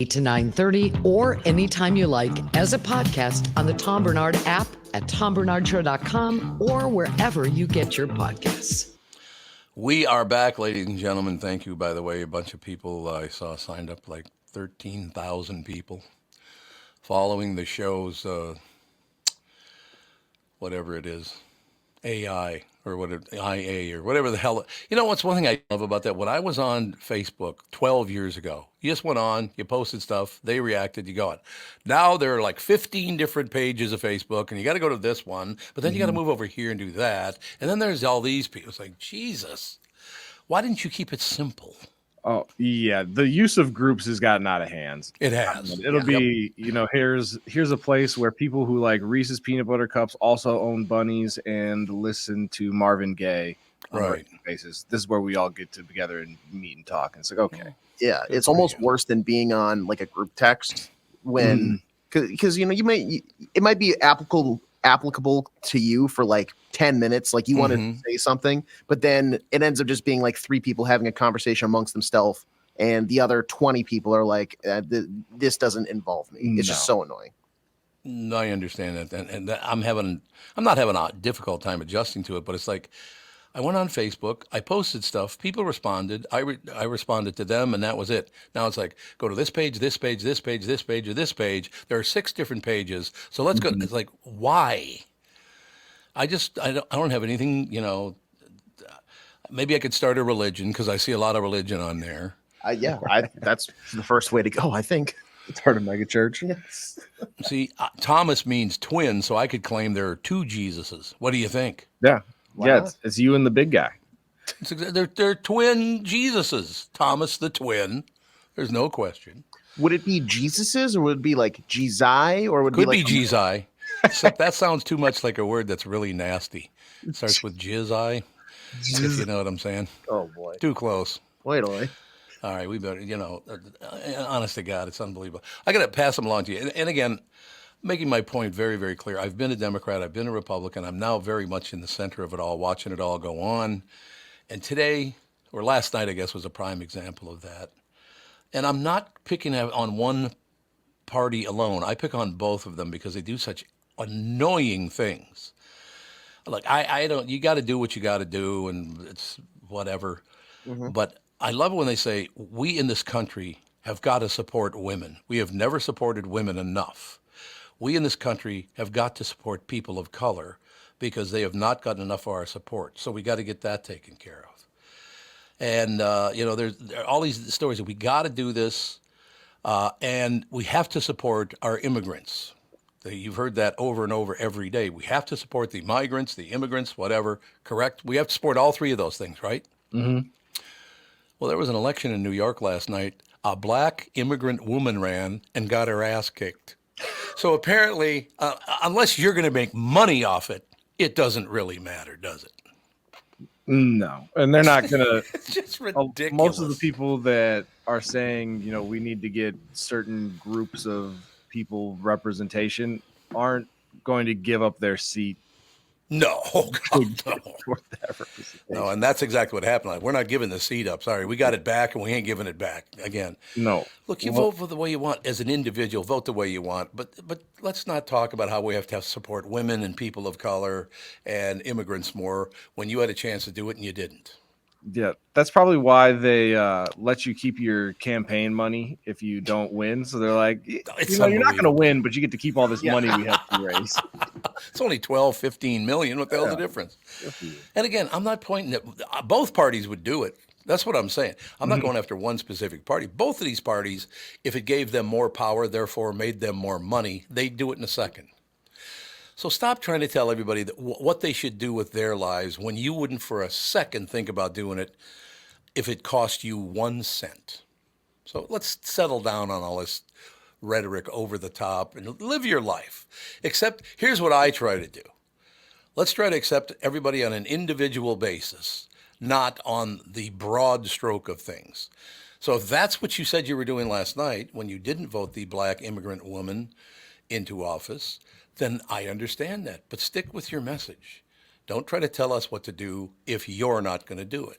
8 to 9:30 or anytime you like as a podcast on the Tom Barnard app at tombarnardshow.com or wherever you get your podcasts. We are back, ladies and gentlemen. Thank you, by the way. A bunch of people I saw signed up, like 13,000 people following the show's whatever it is, AI or IA or whatever the hell. You know what's one thing I love about that? When I was on Facebook 12 years ago, you just went on, you posted stuff, they reacted, you go on. Now there are like 15 different pages of Facebook, and you got to go to this one, but then you got to move over here and do that. And then there's all these people. It's like, Jesus, why didn't you keep it simple? Oh, yeah. The use of groups has gotten out of hand. It has. It'll be, here's a place where people who like Reese's Peanut Butter Cups also own bunnies and listen to Marvin Gaye on a regular basis. This is where we all get together and meet and talk. And it's like, okay. Yeah, it's almost worse than being on like a group text when because it might be applicable to you for like 10 minutes, like you wanted to say something, but then it ends up just being like three people having a conversation amongst themselves, and the other 20 people are like, this doesn't involve me. It's just so annoying. No, I understand that, and I'm not having a difficult time adjusting to it, but it's like I went on Facebook, I posted stuff, people responded, I responded to them, and that was it. Now it's like, go to this page, this page, this page, this page, or this page. There are 6 different pages, so let's go. It's like, why? I don't have anything, maybe I could start a religion because I see a lot of religion on there. That's the first way to go, I think. Start a mega church. Yes. See, Thomas means twin, so I could claim there are 2 Jesuses. What do you think? Yeah. It's you and the big guy. They're twin Jesuses. Thomas the twin. There's no question. Would it be Jesus's, or would it be like Jesus, or would it Could be like Jesus? Except that sounds too much like a word that's really nasty. It starts with jizz-eye, if you know what I'm saying. Oh, boy. Too close. Wait. All right, we better, honest to God, it's unbelievable. I got to pass them along to you. And again, making my point very, very clear. I've been a Democrat. I've been a Republican. I'm now very much in the center of it all, watching it all go on. And today, or last night, I guess, was a prime example of that. And I'm not picking on one party alone. I pick on both of them because they do such annoying things. Look, I don't, you got to do what you got to do, and it's whatever. But I love it when they say, we in this country have got to support women. We have never supported women enough. We in this country have got to support people of color because they have not gotten enough of our support. So we got to get that taken care of. And, there are all these stories that we got to do this, and we have to support our immigrants. You've heard that over and over every day. We have to support the migrants, the immigrants, whatever, correct? We have to support all 3 of those things, right? Mm-hmm. Well, there was an election in New York last night. A black immigrant woman ran and got her ass kicked. So apparently, unless you're going to make money off it, it doesn't really matter, does it? No. And they're not going to. It's just ridiculous. Most of the people that are saying, we need to get certain groups of people representation aren't going to give up their seat. No, God, no, and that's exactly what happened. Like, we're not giving the seat up. Sorry, we got it back, and we ain't giving it back again. No, look, you vote for the way you want as an individual. Vote the way you want, but let's not talk about how we have to support women and people of color and immigrants more when you had a chance to do it and you didn't. Yeah, that's probably why they let you keep your campaign money if you don't win. So they're like, you're not going to win, but you get to keep all this money we have to raise. It's only 12, 15 million. What the hell's the difference? And again, I'm not pointing at both parties would do it. That's what I'm saying. I'm not going after one specific party. Both of these parties, if it gave them more power, therefore made them more money, they'd do it in a second. So stop trying to tell everybody that what they should do with their lives when you wouldn't for a second think about doing it if it cost you 1 cent. So let's settle down on all this rhetoric over the top and live your life. Except here's what I try to do. Let's try to accept everybody on an individual basis, not on the broad stroke of things. So if that's what you said you were doing last night when you didn't vote the black immigrant woman into office, then I understand that. But stick with your message. Don't try to tell us what to do if you're not going to do it.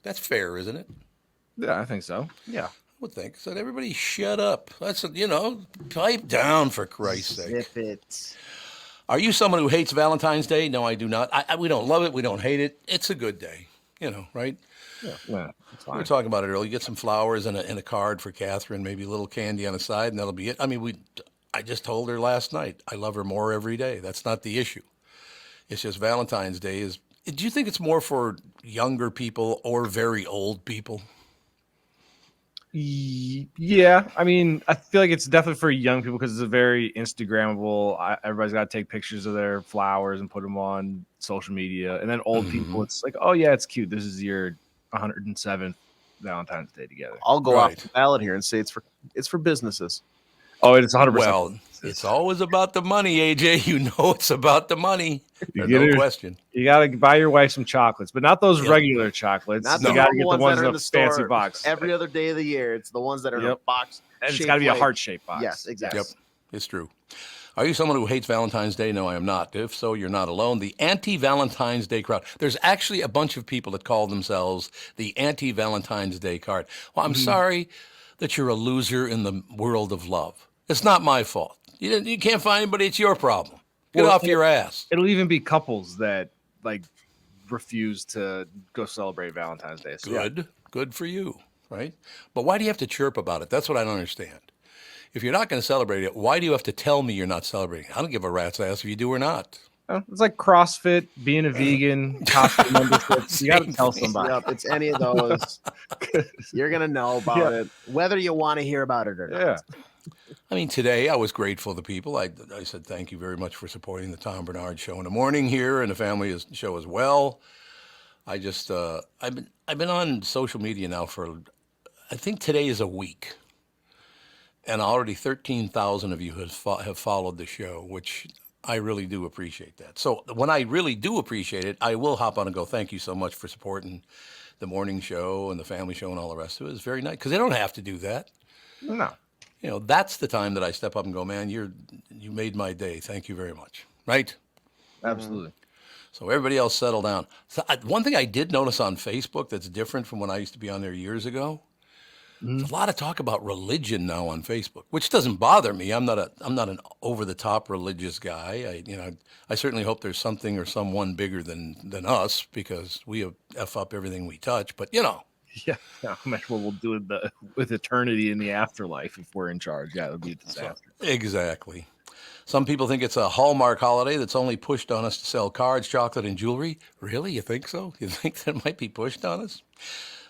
That's fair, isn't it? Yeah, I think so. Yeah. would think. So everybody shut up. That's, pipe down for Christ's sake. Zip it. Are you someone who hates Valentine's Day? No, I do not. We don't love it. We don't hate it. It's a good day, right? Yeah, it's fine. We were talking about it earlier. You get some flowers and a card for Catherine, maybe a little candy on the side, and that'll be it. I mean, I just told her last night, I love her more every day. That's not the issue. It's just Valentine's Day is. Do you think it's more for younger people or very old people? Yeah, I mean, I feel like it's definitely for young people because it's a very Instagrammable. Everybody's got to take pictures of their flowers and put them on social media. And then old people, it's like, oh yeah, it's cute. This is your 107th Valentine's Day together. I'll go off the ballot here and say it's for businesses. Oh, it's 100%. Well, it's always about the money, AJ. You know it's about the money. No question. You got to buy your wife some chocolates, but not those regular chocolates. Not you got to get the ones that in are a fancy box. Every other day of the year, it's the ones that are in a box. And it's got to be a heart-shaped box. Yes, exactly. Yep, it's true. Are you someone who hates Valentine's Day? No, I am not. If so, you're not alone. The anti-Valentine's Day crowd. There's actually a bunch of people that call themselves the anti-Valentine's Day crowd. Well, I'm sorry that you're a loser in the world of love. It's not my fault. You can't find anybody. It's your problem. Get off your ass. It'll even be couples that refuse to go celebrate Valentine's Day. So Good for you, right? But why do you have to chirp about it? That's what I don't understand. If you're not going to celebrate it, why do you have to tell me you're not celebrating? I don't give a rat's ass if you do or not. It's like CrossFit, being a vegan, Costco memberships. You got to tell somebody. Yep, it's any of those. You're going to know about it, whether you want to hear about it or not. Yeah. I mean, today I was grateful to people. I said thank you very much for supporting the Tom Barnard Show in the morning here and the family show as well. I just I've been on social media now for, I think today is a week, and already 13,000 of you have followed the show, which I really do appreciate that. So when I really do appreciate it, I will hop on and go, thank you so much for supporting the morning show and the family show and all the rest of it. It's very nice because they don't have to do that. No. That's the time that I step up and go, man, you made my day. Thank you very much. Right? Absolutely. So everybody else settle down. So one thing I did notice on Facebook that's different from when I used to be on there years ago, there's a lot of talk about religion now on Facebook, which doesn't bother me. I'm not an over-the-top religious guy. I certainly hope there's something or someone bigger than us because we F up everything we touch. But, Yeah, how much we'll do with eternity in the afterlife if we're in charge. Yeah, it would be a disaster. Exactly. Some people think it's a Hallmark holiday that's only pushed on us to sell cards, chocolate, and jewelry. Really? You think so? You think that might be pushed on us?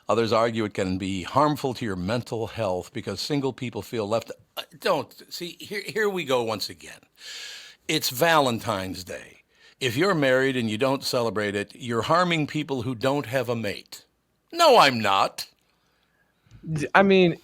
Others argue it can be harmful to your mental health because single people feel left. Don't. See, here we go once again. It's Valentine's Day. If you're married and you don't celebrate it, you're harming people who don't have a mate. No, I'm not. I mean,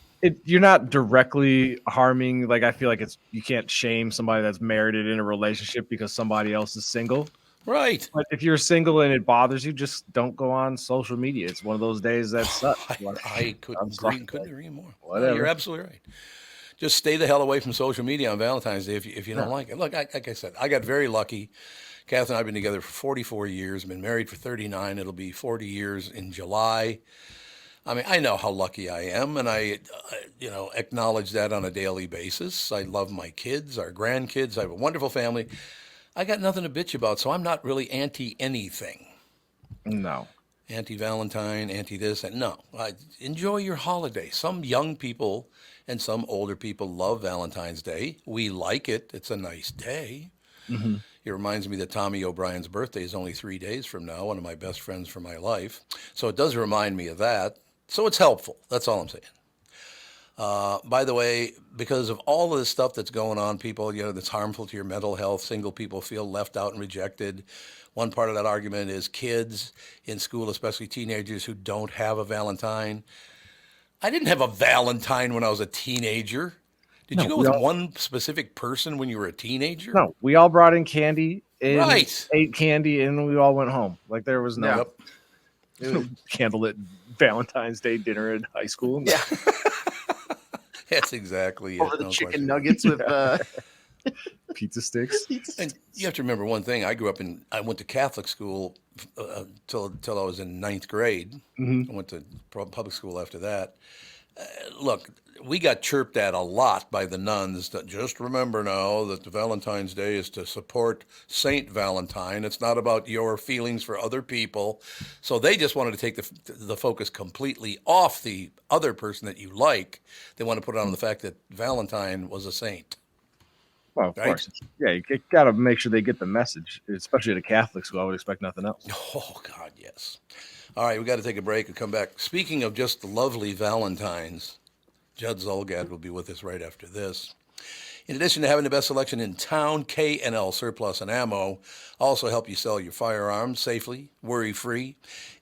you're not directly harming. I feel like you can't shame somebody that's married and in a relationship because somebody else is single. Right. But if you're single and it bothers you, just don't go on social media. It's one of those days that sucks. I couldn't agree more. Whatever. No, you're absolutely right. Just stay the hell away from social media on Valentine's Day if you don't like it. Look, like I said, I got very lucky. Kath and I have been together for 44 years, been married for 39. It'll be 40 years in July. I mean, I know how lucky I am, and I acknowledge that on a daily basis. I love my kids, our grandkids. I have a wonderful family. I got nothing to bitch about, so I'm not really anti-anything. No. Anti-Valentine, anti-this, and no. Enjoy your holiday. Some young people and some older people love Valentine's Day. We like it. It's a nice day. Mm-hmm. It reminds me that Tommy O'Brien's birthday is only 3 days from now, one of my best friends for my life. So it does remind me of that. So it's helpful. That's all I'm saying. By the way, because of all of this stuff that's going on, people, that's harmful to your mental health, single people feel left out and rejected. One part of that argument is kids in school, especially teenagers who don't have a Valentine. I didn't have a Valentine when I was a teenager. Did you go with one specific person when you were a teenager? No, we all brought in candy and right. ate candy, and we all went home. There was no candlelit Valentine's Day dinner in high school. Yeah. That's exactly Over the chicken nuggets with pizza sticks. And you have to remember one thing. I went to Catholic school till I was in ninth grade. Mm-hmm. I went to public school after that. Look, we got chirped at a lot by the nuns that just remember now that the Valentine's Day is to support Saint Valentine. It's not about your feelings for other people. So they just wanted to take the focus completely off the other person that you like. They want to put it on the fact that Valentine was a saint. Well, of Right? course. Yeah, you got to make sure they get the message, especially the Catholics who I would expect nothing else. Oh, God, yes. All right, we got to take a break and come back. Speaking of just lovely Valentines, Judd Zulgad will be with us right after this. In addition to having the best selection in town, K&L Surplus and Ammo also help you sell your firearms safely, worry-free.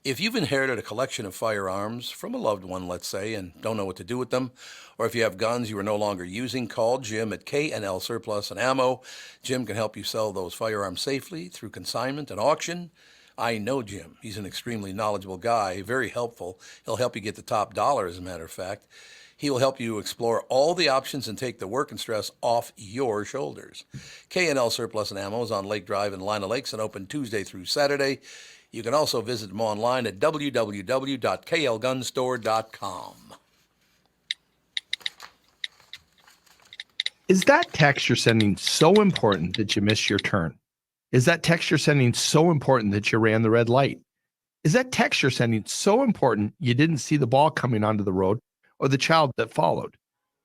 If you've inherited a collection of firearms from a loved one, let's say, and don't know what to do with them, or if you have guns you are no longer using, call Jim at K&L Surplus and Ammo. Jim can help you sell those firearms safely through consignment and auction. I know Jim. He's an extremely knowledgeable guy, very helpful. He'll help you get the top dollar, as a matter of fact. He will help you explore all the options and take the work and stress off your shoulders. K&L Surplus and Ammo is on Lake Drive in Lina Lakes and open Tuesday through Saturday. You can also visit them online at www.klgunstore.com. Is that text you're sending so important that you missed your turn? Is that text you're sending so important that you ran the red light? Is that text you're sending so important you didn't see the ball coming onto the road or the child that followed?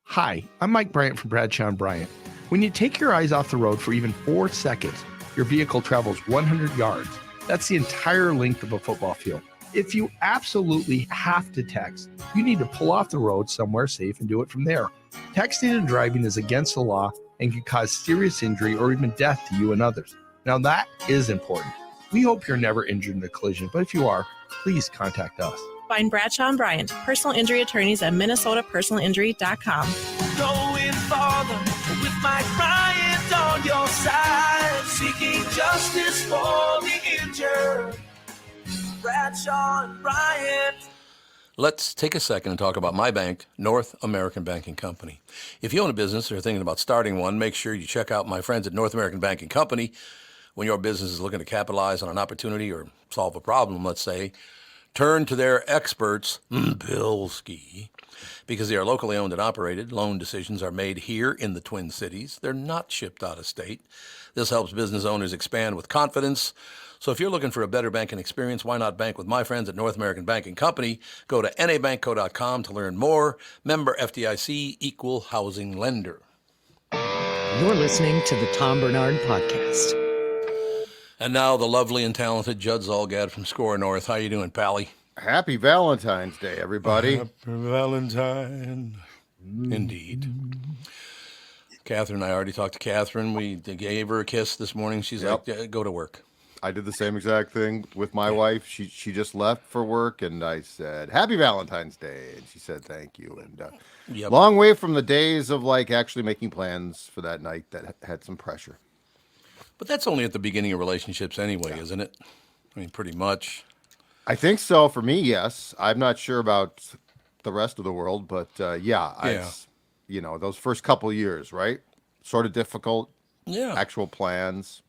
Hi, I'm Mike Bryant from Bradshaw and Bryant. When you take your eyes off the road for even 4 seconds, your vehicle travels 100 yards. That's the entire length of a football field. If you absolutely have to text, you need to pull off the road somewhere safe and do it from there. Texting and driving is against the law and can cause serious injury or even death to you and others. Now that is important. We hope you're never injured in a collision, but if you are, please contact us. Find Bradshaw and Bryant, personal injury attorneys at minnesotapersonalinjury.com. Going farther with Mike Bryant on your side, seeking justice for the injured. Bradshaw and Bryant. Let's take a second and talk about my bank, North American Banking Company. If you own a business or are thinking about starting one, make sure you check out my friends at North American Banking Company. When your business is looking to capitalize on an opportunity or solve a problem, let's say, turn to their experts, Bilski, because they are locally owned and operated. Loan decisions are made here in the Twin Cities. They're not shipped out of state. This helps business owners expand with confidence. So if you're looking for a better banking experience, why not bank with my friends at North American Banking Company? Go to nabankco.com to learn more. Member FDIC, equal housing lender. You're listening to the Tom Barnard Podcast. And now the lovely and talented Judd Zulgad from SKOR North. How you doing, Pally? Happy Valentine's Day, everybody. Happy Valentine. Indeed. Catherine, I already talked to Catherine. We gave her a kiss this morning. She's like, go to work. I did the same exact thing with my wife. She just left for work, and I said, Happy Valentine's Day. And she said, thank you. And long way from the days of like actually making plans for that night that had some pressure. But that's only at the beginning of relationships anyway, isn't it? I mean, pretty much. I think so. For me, yes. I'm not sure about the rest of the world, but you know, those first couple years, right? Sort of difficult. Yeah. Actual plans.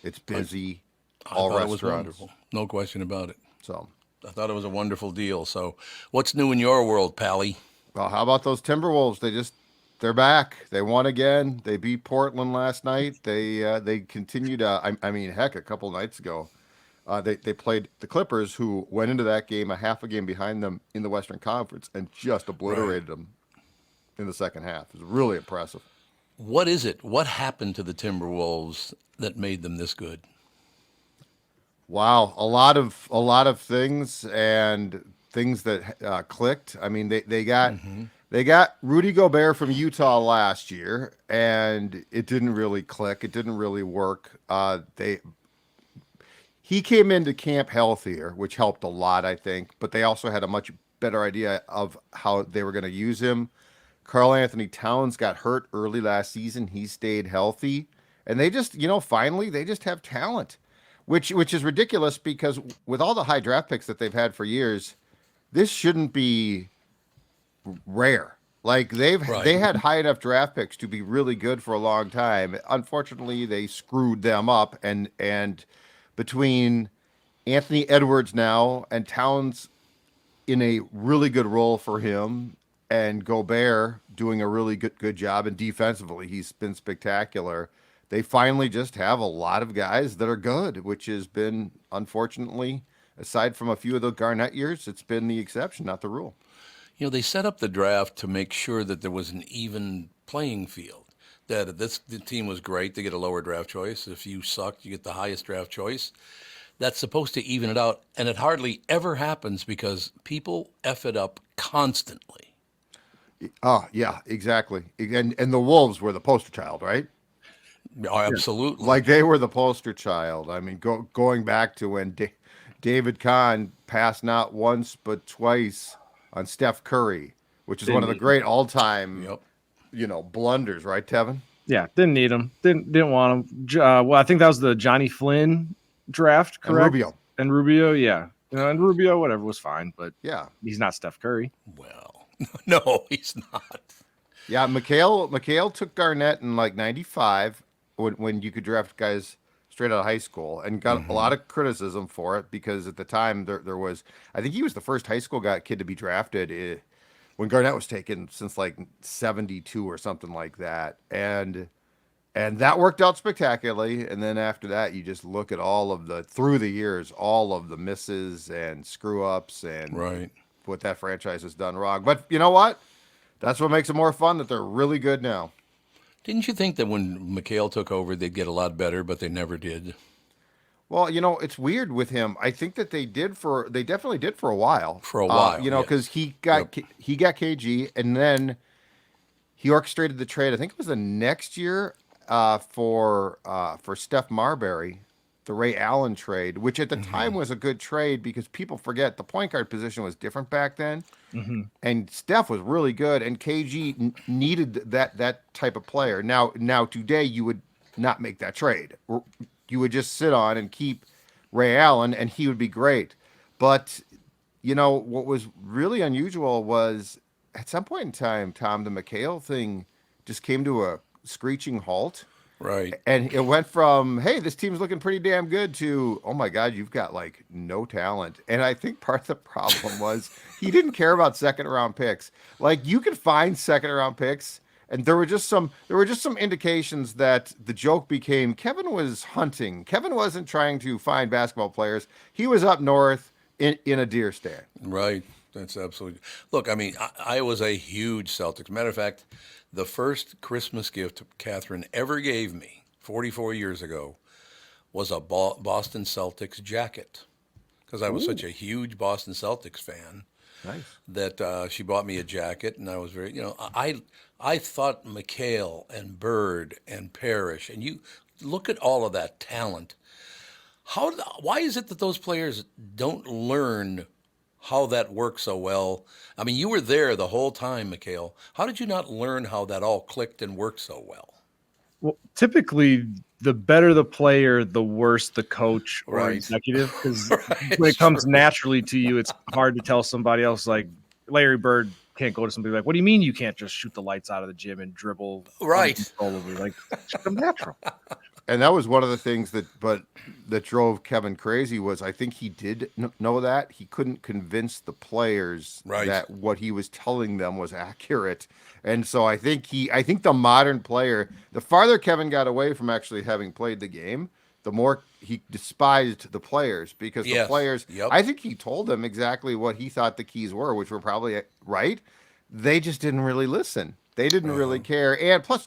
It's busy. I thought it was wonderful. No question about it. So I thought it was a wonderful deal. So what's new in your world, Pally? Well, how about those Timberwolves? They're back. They won again. They beat Portland last night. They continued. I mean, heck, a couple nights ago, they played the Clippers, who went into that game half a game behind them in the Western Conference and just obliterated them in the second half. It was really impressive. What is it? What happened to the Timberwolves that made them this good? Wow, a lot of things and things that clicked. I mean, they got. Mm-hmm. They got Rudy Gobert from Utah last year, and it didn't really click. It didn't really work. He came into camp healthier, which helped a lot, I think. But they also had a much better idea of how they were going to use him. Karl Anthony Towns got hurt early last season. He stayed healthy, and they just, finally they just have talent, which is ridiculous because with all the high draft picks that they've had for years, this shouldn't be rare. Like they had high enough draft picks to be really good for a long time. Unfortunately, they screwed them up, and between Anthony Edwards now and Towns in a really good role for him, and Gobert doing a really good job, and defensively he's been spectacular. They finally just have a lot of guys that are good, which has been, unfortunately, aside from a few of the Garnett years, it's been the exception, not the rule. You know, they set up the draft to make sure that there was an even playing field. That the team was great, they get a lower draft choice. If you sucked, you get the highest draft choice. That's supposed to even it out, and it hardly ever happens because people F it up constantly. Oh, yeah, exactly. And the Wolves were the poster child, right? Oh, absolutely. Like they were the poster child. I mean, going back to when David Kahn passed not once but twice on Steph Curry, which is one of the great all-time, blunders, right, Tevin? Yeah, didn't need him. Didn't want him. Well, I think that was the Johnny Flynn draft, correct? And Rubio, yeah. And Rubio, whatever, was fine, but yeah, he's not Steph Curry. Well, no, he's not. Yeah, McHale took Garnett in like 95 when you could draft guys straight out of high school, and got a lot of criticism for it because at the time there was, I think he was the first high school kid to be drafted when Garnett was taken since like 72 or something like that. And that worked out spectacularly. And then after that, you just look at through the years, all of the misses and screw ups and what that franchise has done wrong. But you know what? That's what makes it more fun, that they're really good now. Didn't you think that when McHale took over, they'd get a lot better, but they never did? Well, it's weird with him. I think that they definitely did for a while. For a while, because he got KG, and then he orchestrated the trade. I think it was the next year for Steph Marbury, the Ray Allen trade, which at the time was a good trade because people forget the point guard position was different back then. And Steph was really good, and KG needed that type of player. Now today you would not make that trade. You would just sit on and keep Ray Allen, and he would be great. But what was really unusual was at some point in time, Tom, the McHale thing just came to a screeching halt. Right. And it went from, hey, this team's looking pretty damn good to, oh my God, you've got like no talent. And I think part of the problem was he didn't care about second round picks. Like you could find second round picks, and there were just some indications that the joke became Kevin was hunting. Kevin wasn't trying to find basketball players. He was up north in a deer stand. Right. That's absolutely. Look, I mean, I was a huge Celtics. Matter of fact, the first Christmas gift Catherine ever gave me 44 years ago was a Boston Celtics jacket, because I was such a huge Boston Celtics fan. Nice. That she bought me a jacket, and I was very, I thought McHale and Bird and Parrish, and you look at all of that talent. Why is it that those players don't learn how that works so well? I mean, you were there the whole time, McHale. How did you not learn how that all clicked and worked so well? Well, typically, the better the player, the worse the coach or Right. executive. Because when it comes naturally to you, it's hard to tell somebody else. Like Larry Bird can't go to somebody like, "What do you mean you can't just shoot the lights out of the gym and dribble?" Right. uncontrollably?" Like, shoot them natural. And that was one of the things that drove Kevin crazy was I think he did know that. He couldn't convince the players that what he was telling them was accurate. And so I think the modern player, the farther Kevin got away from actually having played the game, the more he despised the players, because the players, I think he told them exactly what he thought the keys were, which were probably right. They just didn't really listen. They didn't really care. And plus,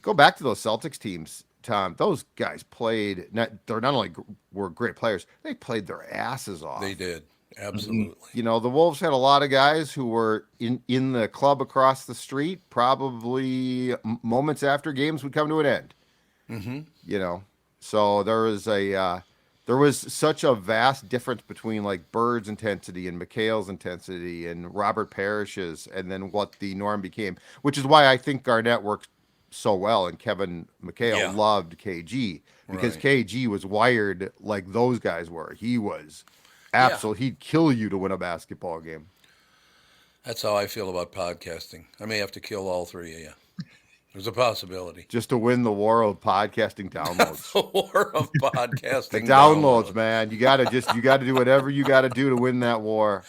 go back to those Celtics teams, Tom. Those guys played. They're not only were great players, they played their asses off. They did. Absolutely. The Wolves had a lot of guys who were in the club across the street, probably moments after games would come to an end. So there was such a vast difference between like Bird's intensity and McHale's intensity and Robert Parrish's, and then what the norm became, which is why I think Garnett worked so well and Kevin McHale loved KG, because KG was wired like those guys were. He was he'd kill you to win a basketball game. That's how I feel about podcasting. I may have to kill all three of you. There's a possibility. Just to win the war of podcasting downloads. The war of podcasting the downloads, man. You gotta do whatever you gotta do to win that war.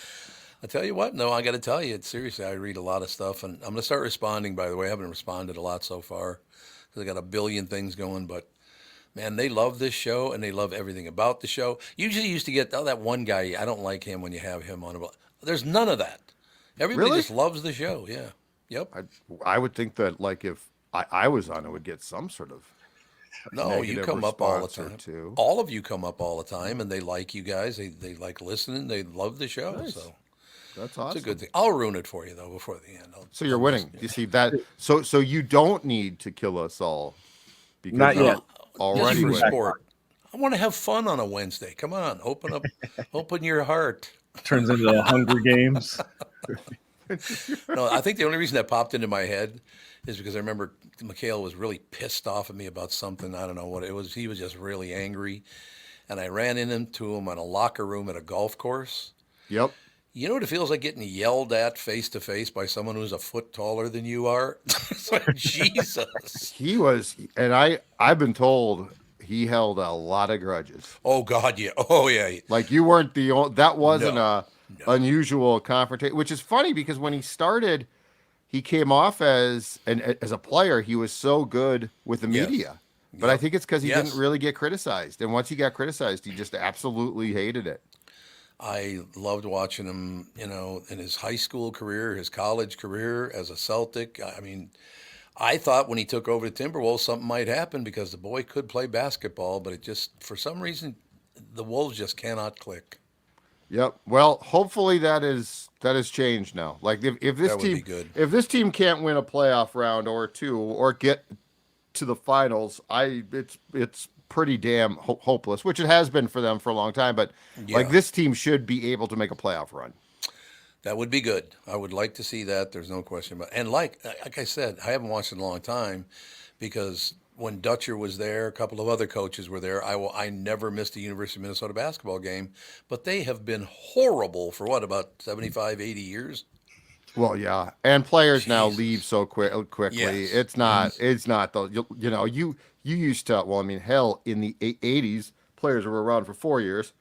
I tell you what, no, I got to tell you, seriously, I read a lot of stuff, and I'm going to start responding, by the way. I haven't responded a lot so far because I got a billion things going, but man, they love this show, and they love everything about the show. Usually used to get, that one guy, I don't like him when you have him on. There's none of that. Everybody Really? just loves the show, yeah. Yep. I would think that, like, if I was on, it would get some sort of No, you negative come up all the response or time. two. All of you come up all the time, and they like you guys. They like listening. They love the show, Nice. so That's awesome. it's a good thing. I'll ruin it for you, though, before the end. So you're winning. You see that? So you don't need to kill us all. Because Not you're yet. Already Just for winning. sport. I want to have fun on a Wednesday. Come on, open your heart. Turns into Hunger Games. No, I think the only reason that popped into my head is because I remember Mikhail was really pissed off at me about something. I don't know what it was. He was just really angry. And I ran into him in a locker room at a golf course. Yep. You know what it feels like getting yelled at face to face by someone who's a foot taller than you are? It's like, Jesus. He was, and I've been told he held a lot of grudges. Oh, God, yeah. Oh, yeah. Like you weren't the only, that wasn't No. unusual confrontation, which is funny because when he started, he came off as a player. He was so good with the Yes. media, but I think it's because he Yes. didn't really get criticized. And once he got criticized, he just absolutely hated it. I loved watching him, in his high school career, his college career as a Celtic. I mean, I thought when he took over the Timberwolves, something might happen because the boy could play basketball, but it just, for some reason, the Wolves just cannot click. Yep. Well, hopefully that is changed now. Like if this That would team be good. if this team can't win a playoff round or two or get to the finals, it's pretty damn hopeless, which it has been for them for a long time. But like Yeah. this team should be able to make a playoff run. That would be good. I would like to see that. There's no question about it. And like I said, I haven't watched it in a long time because when Dutcher was there, a couple of other coaches were there. I never missed a University of Minnesota basketball game, but they have been horrible for about 75, 80 years. Well, yeah, and players now Jesus. leave so quickly. Yes. It's not the you used to. Well, I mean, hell, in the 80s, players were around for 4 years,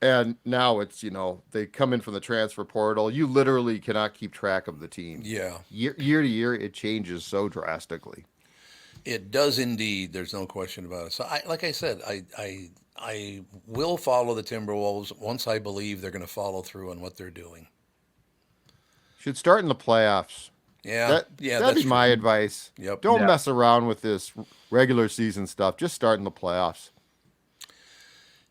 and now it's they come in from the transfer portal. You literally cannot keep track of the team. Yeah. Year to year, it changes so drastically. It does indeed. There's no question about it. So, like I said, I will follow the Timberwolves once I believe they're going to follow through on what they're doing. Should start in the playoffs. Yeah, That'd be my advice. Yep. Don't Yeah. mess around with this regular season stuff. Just start in the playoffs.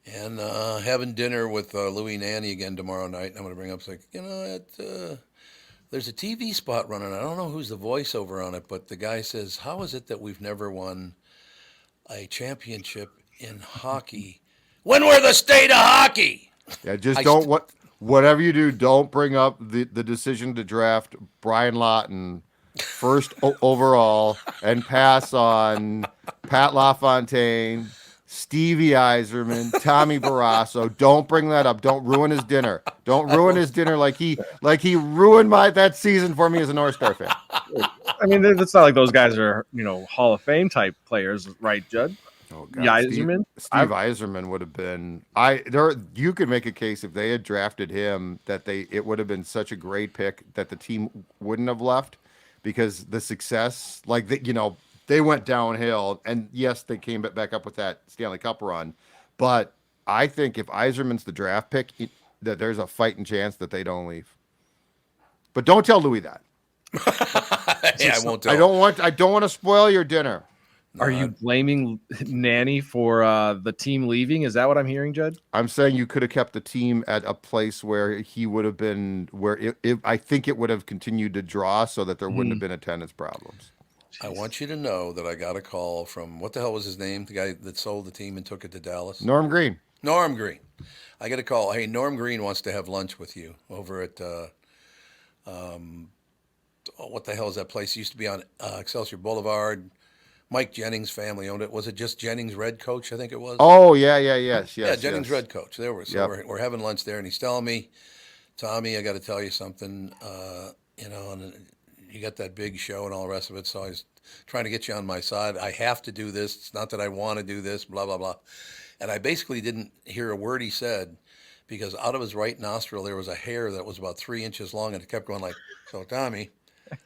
And having dinner with Louie Nanny again tomorrow night. I'm going to bring up there's a TV spot running. I don't know who's the voiceover on it, but the guy says, "How is it that we've never won a championship in hockey when we're the state of hockey?" Yeah, just I don't whatever you do, don't bring up the decision to draft Brian Lawton first overall and pass on Pat LaFontaine, Stevie Yzerman, Tommy Barrasso. Don't bring that up. Don't ruin his dinner. Don't ruin his dinner like he ruined that season for me as a North Star fan. I mean, it's not like those guys are, Hall of Fame type players, right, Judd? Oh, God. Yzerman? Steve Yzerman would have been. You could make a case if they had drafted him that it would have been such a great pick that the team wouldn't have left because the success, they went downhill, and yes, they came back up with that Stanley Cup run, but I think if Yzerman's the draft pick, that there's a fighting chance that they don't leave. But don't tell Louis that. Yeah, I won't tell. I don't want to spoil your dinner. Are you blaming Nanny for the team leaving? Is that what I'm hearing, Judd? I'm saying you could have kept the team at a place where he would have been, I think it would have continued to draw so that there wouldn't have been attendance problems. I want you to know that I got a call from, what the hell was his name? The guy that sold the team and took it to Dallas? Norm Green. Norm Green. I got a call. Hey, Norm Green wants to have lunch with you over at, what the hell is that place? It used to be on Excelsior Boulevard. Mike Jennings' family owned it. Was it just Jennings Red Coach, I think it was? Oh, yes. Yeah, Jennings Red Coach. There was. So Yep. we're having lunch there, and he's telling me, Tommy, I got to tell you something. And you got that big show and all the rest of it. So I was trying to get you on my side. I have to do this. It's not that I want to do this. Blah blah blah. And I basically didn't hear a word he said because out of his right nostril there was a hair that was about 3 inches long, and it kept going like, "So Tommy,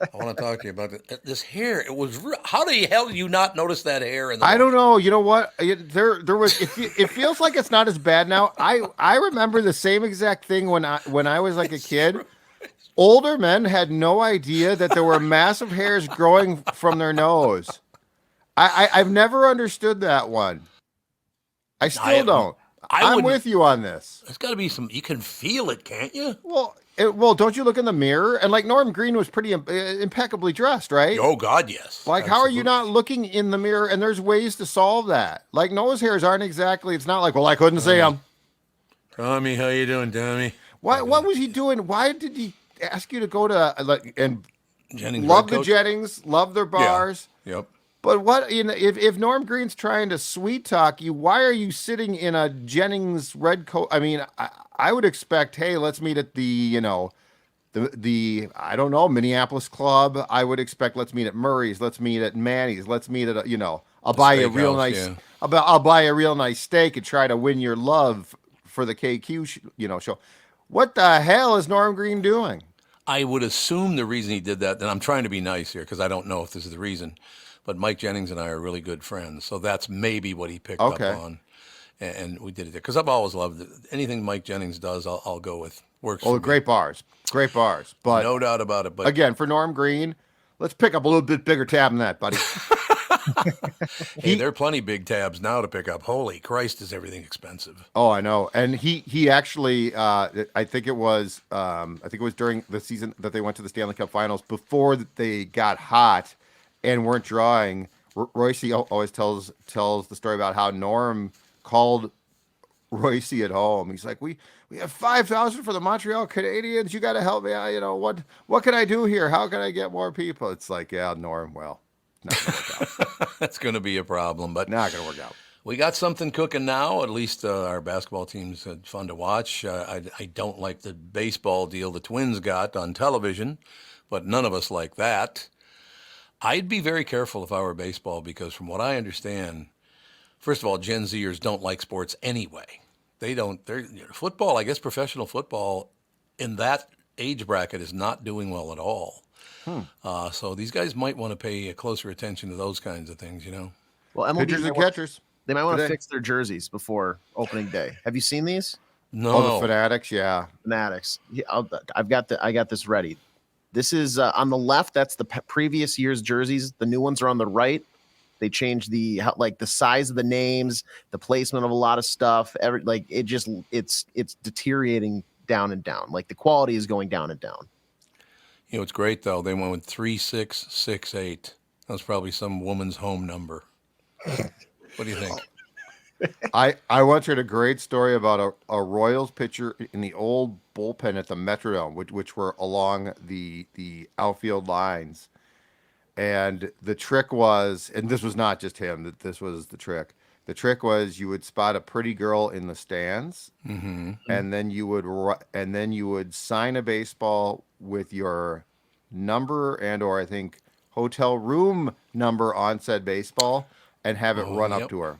I want to talk to you about this hair." It was how the hell did you not notice that hair? In the I don't know. You know what? There was. It feels like it's not as bad now. I remember the same exact thing when I was like a kid. Older men had no idea that there were massive hairs growing from their nose. I've never understood that one. I still don't. I'm with you on this. There's got to be some. You can feel it, can't you? Well, don't you look in the mirror? And like Norm Green was pretty impeccably dressed, right? Oh God, yes. Like, how are you not looking in the mirror? And there's ways to solve that. Like, nose hairs aren't exactly. It's not like, well, I couldn't see them. Tommy, how you doing, Tommy? What was he doing? Why did he ask you to go to and Jennings love Red the Coat? Jennings, love their bars? Yeah. Yep. But what, if Norm Green's trying to sweet talk you, why are you sitting in a Jennings red coat? I mean, I would expect, hey, let's meet at the I don't know, Minneapolis Club. I would expect, let's meet at Murray's, let's meet at Manny's, let's meet at I'll buy you a real nice, I'll buy a real nice steak and try to win your love for the KQ show. What the hell is Norm Green doing? I would assume the reason he did that, and I'm trying to be nice here because I don't know if this is the reason, but Mike Jennings and I are really good friends, so that's maybe what he picked up on, and we did it there because I've always loved it. Anything Mike Jennings does, I'll go with. Works. Oh, great bars, but no doubt about it. But again, for Norm Green, let's pick up a little bit bigger tab than that, buddy. Hey, there are plenty big tabs now to pick up. Holy Christ, is everything expensive? Oh, I know. And he actually, I think it was during the season that they went to the Stanley Cup Finals before they got hot and weren't drawing. Royce always tells the story about how Norm called Royce at home. He's like, we have 5,000 for the Montreal Canadiens. You got to help me out. What can I do here? How can I get more people? It's like, yeah, Norm, well, not going to work out. That's going to be a problem, but not going to work out. We got something cooking now. At least our basketball team's fun to watch. I don't like the baseball deal the Twins got on television, but none of us like that. I'd be very careful if I were baseball because from what I understand, first of all, Gen Zers don't like sports anyway. They don't. Football, I guess professional football in that age bracket is not doing well at all. So these guys might want to pay closer attention to those kinds of things, Well, MLB pitchers and catchers. They might want to fix their jerseys before opening day. Have you seen these? No. Oh, the Fanatics, yeah. Fanatics. Yeah, I got this ready. This is on the left. That's the previous year's jerseys. The new ones are on the right. They changed the size of the names, the placement of a lot of stuff. It's deteriorating down and down. Like the quality is going down and down. It's great though. They went with 3668. That was probably some woman's home number. What do you think? I once heard a great story about a Royals pitcher in the old bullpen at the Metrodome, which were along the outfield lines. And the trick was, and this was not just him, that this was the trick. The trick was you would spot a pretty girl in the stands, and then you would sign a baseball with your number or I think hotel room number on said baseball and have it run up to her.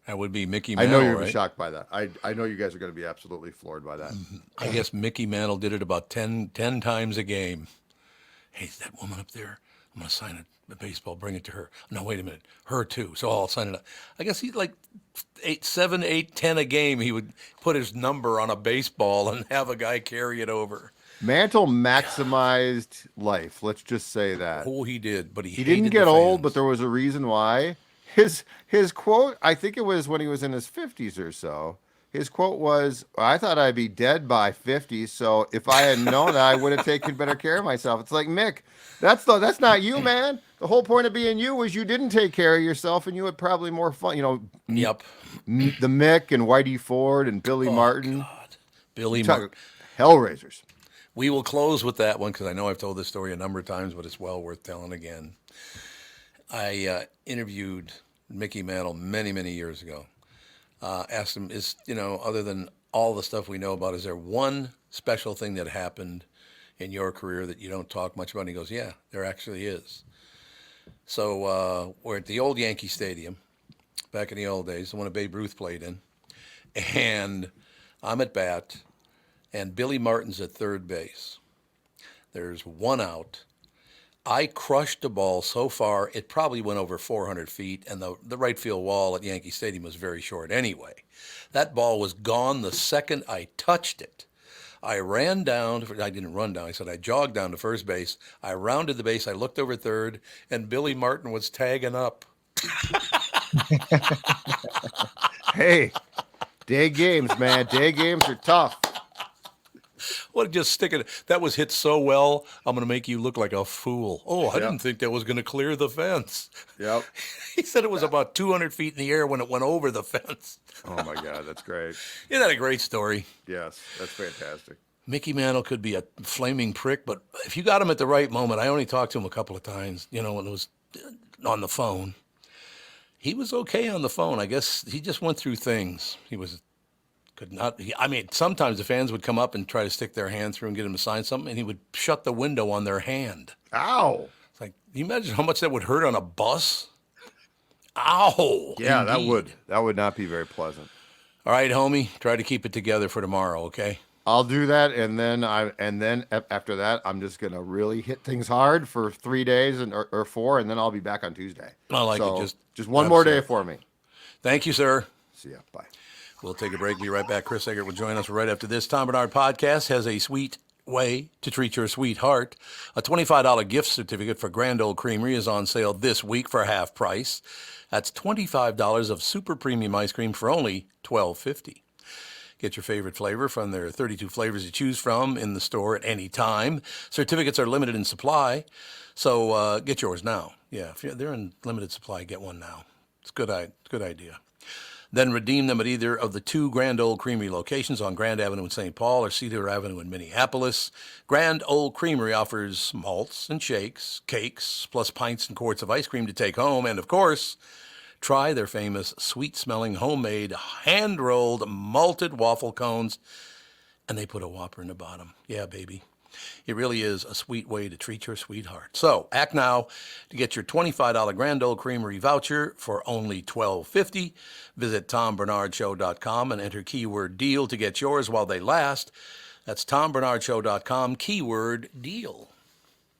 That would be Mickey Mantle. I know you're right? be shocked by that. I know you guys are going to be absolutely floored by that. I guess Mickey Mantle did it about 10 times a game. Hey, is that woman up there? I'm going to sign a baseball, bring it to her. No, wait a minute. Her too. So I'll sign it up. I guess he'd like 7, 8, 10 a game. He would put his number on a baseball and have a guy carry it over. Mantle maximized life. Let's just say that. Oh, he did, but he didn't get old, but there was a reason why. His quote, I think it was when he was in his 50s or so. His quote was, "I thought I'd be dead by 50, so if I had known that, I would have taken better care of myself." It's like, Mick, that's not you, man. The whole point of being you was you didn't take care of yourself, and you had probably more fun. Yep. The Mick and Whitey Ford and Billy Martin. God. Billy Martin. Hellraisers. We will close with that one because I know I've told this story a number of times, but it's well worth telling again. I interviewed Mickey Mantle many, many years ago. Asked him, other than all the stuff we know about, is there one special thing that happened in your career that you don't talk much about? And he goes, yeah, there actually is. So we're at the old Yankee Stadium back in the old days, the one that Babe Ruth played in. And I'm at bat, and Billy Martin's at third base. There's one out. I crushed the ball so far, it probably went over 400 feet, and the right field wall at Yankee Stadium was very short anyway. That ball was gone the second I touched it. I ran down. I didn't run down. I said I jogged down to first base. I rounded the base. I looked over third, and Billy Martin was tagging up. Hey, day games, man. Day games are tough. Well, just stick it. That was hit so well, I'm going to make you look like a fool. Oh, I didn't think that was going to clear the fence. Yep. He said it was about 200 feet in the air when it went over the fence. Oh, my God. That's great. Isn't that a great story? Yes, that's fantastic. Mickey Mantle could be a flaming prick, but if you got him at the right moment, I only talked to him a couple of times, when it was on the phone. He was okay on the phone. I guess he just went through things. Sometimes the fans would come up and try to stick their hand through and get him to sign something, and he would shut the window on their hand. Ow. It's like, can you imagine how much that would hurt on a bus? Ow. Yeah, Indeed. that would not be very pleasant. All right, homie, try to keep it together for tomorrow, okay? I'll do that, and then after that, I'm just gonna really hit things hard for 3 days or 4, and then I'll be back on Tuesday. I like it. Just one more day for me. Thank you, sir. See ya. Bye. We'll take a break. Be right back. Chris Egert will join us right after this. Tom Barnard Podcast has a sweet way to treat your sweetheart. A $25 gift certificate for Grand Ole Creamery is on sale this week for half price. That's $25 of super premium ice cream for only $12.50. Get your favorite flavor from their 32 flavors to choose from in the store at any time. Certificates are limited in supply, so get yours now. Yeah, if they're in limited supply, get one now. It's a good idea. Then redeem them at either of the 2 Grand Ole Creamery locations on Grand Avenue in St. Paul or Cedar Avenue in Minneapolis. Grand Ole Creamery offers malts and shakes, cakes, plus pints and quarts of ice cream to take home. And, of course, try their famous sweet-smelling, homemade, hand-rolled, malted waffle cones. And they put a Whopper in the bottom. Yeah, baby. It really is a sweet way to treat your sweetheart. So act now to get your $25 Grand Ole Creamery voucher for only $12.50. Visit TomBarnardShow.com and enter keyword deal to get yours while they last. That's TomBarnardShow.com, keyword deal.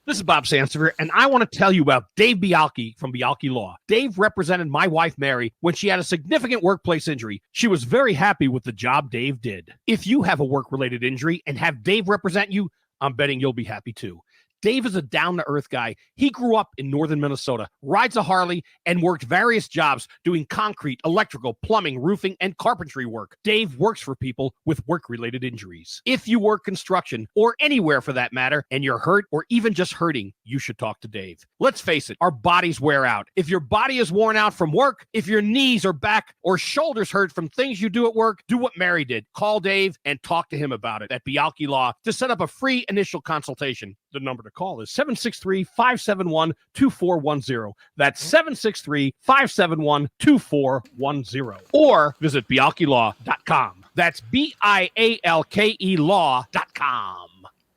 This is Bob Sansevier, and I want to tell you about Dave Bialke from Bialke Law. Dave represented my wife, Mary, when she had a significant workplace injury. She was very happy with the job Dave did. If you have a work-related injury and have Dave represent you, I'm betting you'll be happy too. Dave is a down-to-earth guy. He grew up in northern Minnesota, rides a Harley, and worked various jobs doing concrete, electrical, plumbing, roofing, and carpentry work. Dave works for people with work-related injuries. If you work construction, or anywhere for that matter, and you're hurt or even just hurting, you should talk to Dave. Let's face it, our bodies wear out. If your body is worn out from work, if your knees or back or shoulders hurt from things you do at work, do what Mary did. Call Dave and talk to him about it at Bialke Law to set up a free initial consultation. The number to call is 763-571-2410. That's 763-571-2410. Or visit BialkeLaw.com. That's BIALKE Law.com.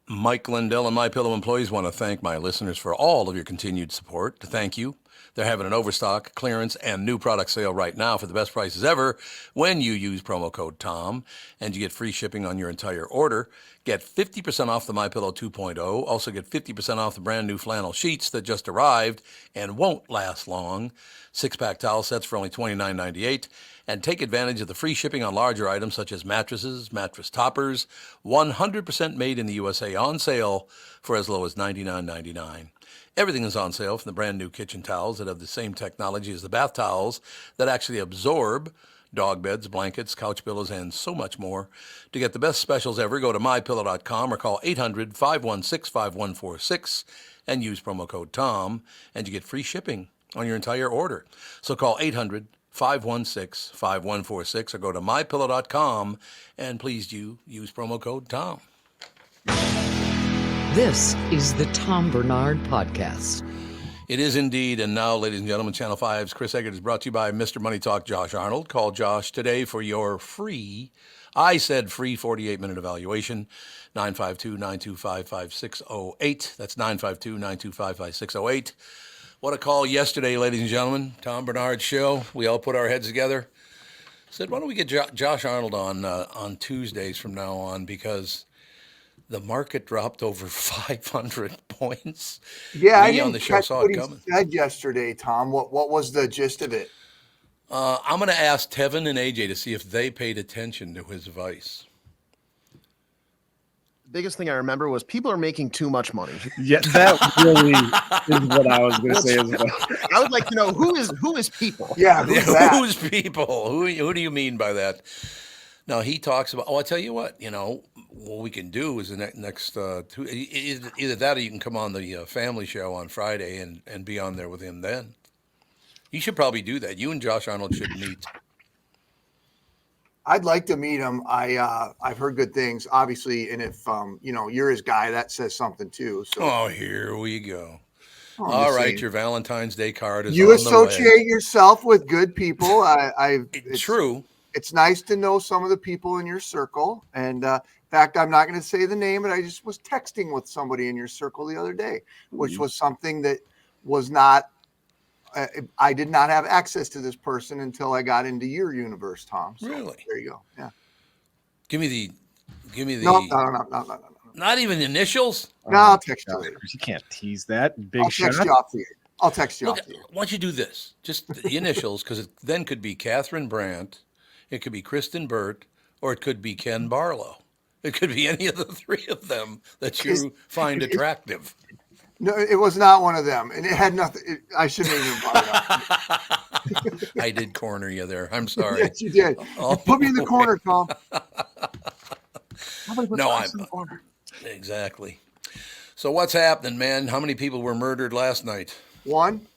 Mike Lindell and MyPillow employees want to thank my listeners for all of your continued support. To thank you. They're having an overstock, clearance, and new product sale right now for the best prices ever when you use promo code TOM, and you get free shipping on your entire order. Get 50% off the MyPillow 2.0. Also get 50% off the brand new flannel sheets that just arrived and won't last long. 6-pack towel sets for only $29.98. And take advantage of the free shipping on larger items such as mattresses, mattress toppers, 100% made in the USA, on sale for as low as $99.99. Everything is on sale, from the brand new kitchen towels that have the same technology as the bath towels that actually absorb dog beds, blankets, couch pillows, and so much more. To get the best specials ever, go to MyPillow.com or call 800-516-5146 and use promo code TOM, and you get free shipping on your entire order. So call 800-516-5146 or go to MyPillow.com, and please use promo code TOM. This is the Tom Barnard Podcast. It is indeed. And now, ladies and gentlemen, Channel 5's Chris Egert is brought to you by Mr. Money Talk Josh Arnold. Call Josh today for your free, I said free, 48-minute evaluation, 952-925-5608. That's 952-925-5608. What a call yesterday, ladies and gentlemen. Tom Barnard Show. We all put our heads together. Said, why don't we get Josh Arnold on Tuesdays from now on, because the market dropped over 500 points. Yeah, I We on didn't the show catch saw what it he coming. said yesterday, Tom. What was the gist of it? I'm going to ask Tevin and AJ to see if they paid attention to his advice. Biggest thing I remember was people are making too much money. Yeah, that really is what I was going to say as well. I would like to know who is people. Yeah, who's that? Who's people? Who do you mean by that? Now he talks about. Oh, I tell you what. What we can do is the next either that or you can come on the family show on Friday and be on there with him then. You should probably do that. You and Josh Arnold should meet. I'd like to meet him. I've heard good things, obviously, and if you're his guy, that says something too. So. Oh, here we go. I'm All just right, saying. your Valentine's Day card is You on the associate way. yourself with good people. It's true. It's nice to know some of the people in your circle. And in fact, I'm not going to say the name, but I just was texting with somebody in your circle the other day, which was something that was not. I did not have access to this person until I got into your universe, Tom. So Really? There you go. Yeah. Give me the. No. Not even initials. No, I'll text you later. You can't tease that. Big I'll shot. text you off the air. I'll text you Look, off the air. why don't you do this? Just the initials, because it then could be Catherine Brandt, it could be Kristyn Burtt, or it could be Ken Barlow. It could be any of the three of them that you find attractive. No, it was not one of them, and it had nothing. I shouldn't even brought it up. I did corner you there. I'm sorry. Yes, you did. Oh, Put me in the corner, Tom. No, I'm in the corner. Exactly. So what's happening, man? How many people were murdered last night? One.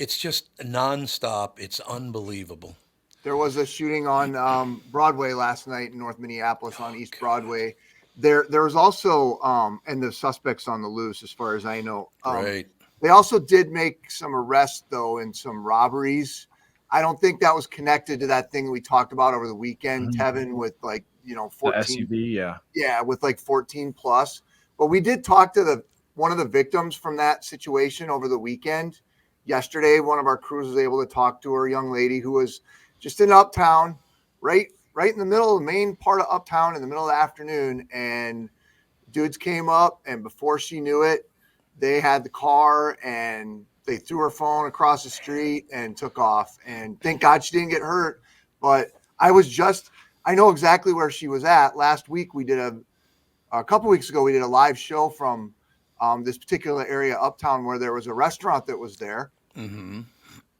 It's just nonstop. It's unbelievable. There was a shooting on Broadway last night in North Minneapolis on East Broadway. There was also, and the suspects on the loose, as far as I know. Right. They also did make some arrests, though, in some robberies. I don't think that was connected to that thing we talked about over the weekend, Tevin, with 14. The SUV, yeah. Yeah, with 14 plus. But we did talk to one of the victims from that situation over the weekend. Yesterday, one of our crews was able to talk to her, a young lady who was just in Uptown, right in the middle of the main part of Uptown in the middle of the afternoon. And dudes came up, and before she knew it, they had the car and they threw her phone across the street and took off. And thank God she didn't get hurt. But I know exactly where she was at. Last week, we did a couple weeks ago, we did a live show from this particular area, Uptown, where there was a restaurant that was there. Mm-hmm.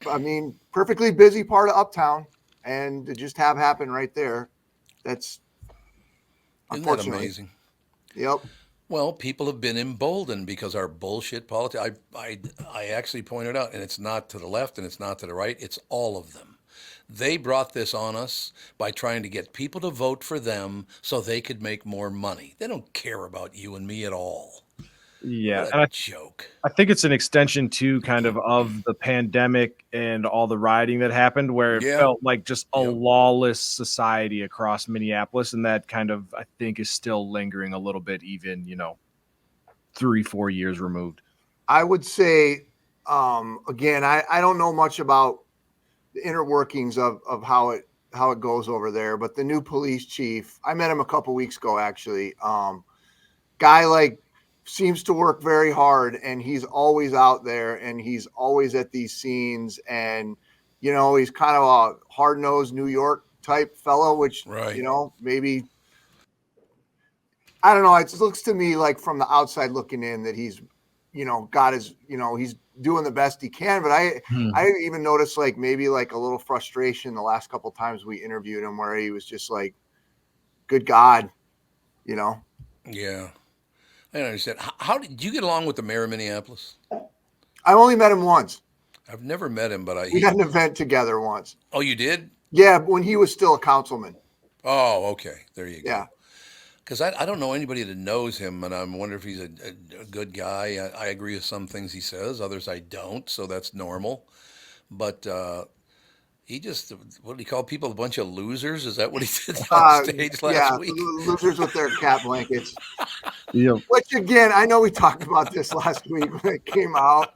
I mean, perfectly busy part of Uptown. And to just have happen right there, that's Isn't that amazing? Yep. Well, people have been emboldened because our bullshit politics. I actually pointed out, and it's not to the left and it's not to the right. It's all of them. They brought this on us by trying to get people to vote for them so they could make more money. They don't care about you and me at all. Yeah, What and a joke. I think it's an extension too, kind of the pandemic and all the rioting that happened, where it felt like just a lawless society across Minneapolis, and that kind of, I think, is still lingering a little bit, even 3-4 years removed. I would say, again, I don't know much about the inner workings of how it goes over there, but the new police chief, I met him a couple weeks ago, actually. Guy seems to work very hard, and he's always out there, and he's always at these scenes, and he's kind of a hard-nosed New York type fellow, which maybe, I don't know, it looks to me like from the outside looking in that he's got his, he's doing the best he can. But I even noticed maybe a little frustration the last couple of times we interviewed him, where he was just like, good God, Yeah. I don't understand. How did you get along with the mayor of Minneapolis? I only met him once. I've never met him, but we had an event together once. Oh, you did? Yeah, when he was still a councilman. Oh, okay. There you go. Yeah. Because I don't know anybody that knows him, and I'm wondering if he's a good guy. I agree with some things he says, others I don't, so that's normal. But he just, what did he call people, a bunch of losers? Is that what he did on stage last week? Losers with their cat blankets. Yep. Which, again, I know we talked about this last week when it came out.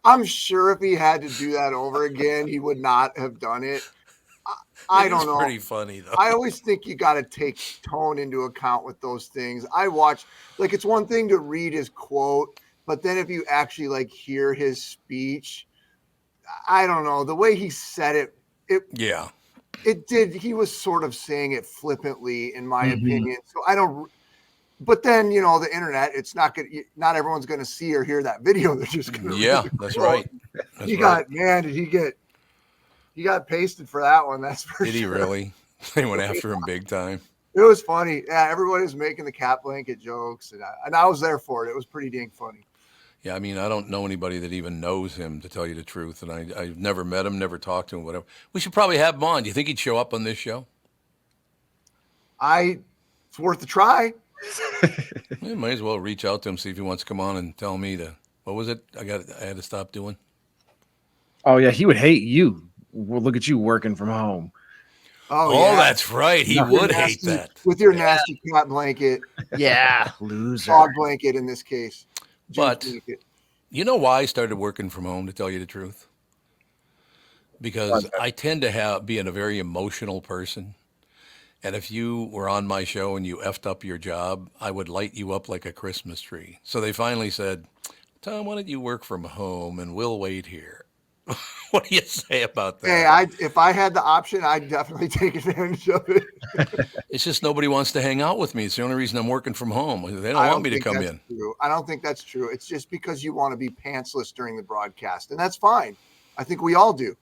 I'm sure if he had to do that over again, he would not have done it. I don't know. Pretty funny though. I always think you got to take tone into account with those things. I watch, like, it's one thing to read his quote, but then if you actually like hear his speech, I don't know, the way he said it. It did. He was sort of saying it flippantly, in my opinion. So I don't. But then, you know, the internet, it's not good. Not everyone's going to see or hear that video. They're just going to. That's right. He got pasted for that one. That's for Did he really? They went after him big time. It was funny. Yeah, everybody was making the cat blanket jokes, and I was there for it. It was pretty dang funny. Yeah, I mean, I don't know anybody that even knows him, to tell you the truth, and I've never met him, never talked to him, whatever. We should probably have him on. Do you think he'd show up on this show? It's worth a try. We might as well reach out to him, see if he wants to come on and tell me what was it I had to stop doing? Oh yeah, he would hate you. Well, look at you working from home. Oh yeah. That's right. He would hate that. With your nasty cat blanket. Yeah, loser. Dog blanket in this case. But you know why I started working from home, to tell you the truth? Because I tend to be a very emotional person. And if you were on my show and you effed up your job, I would light you up like a Christmas tree. So they finally said, Tom, why don't you work from home and we'll wait here? What do you say about that? Hey, if I had the option, I'd definitely take advantage of it. It's just nobody wants to hang out with me. It's the only reason I'm working from home. They don't want me to come in. True. I don't think that's true. It's just because you want to be pantsless during the broadcast, and that's fine. I think we all do.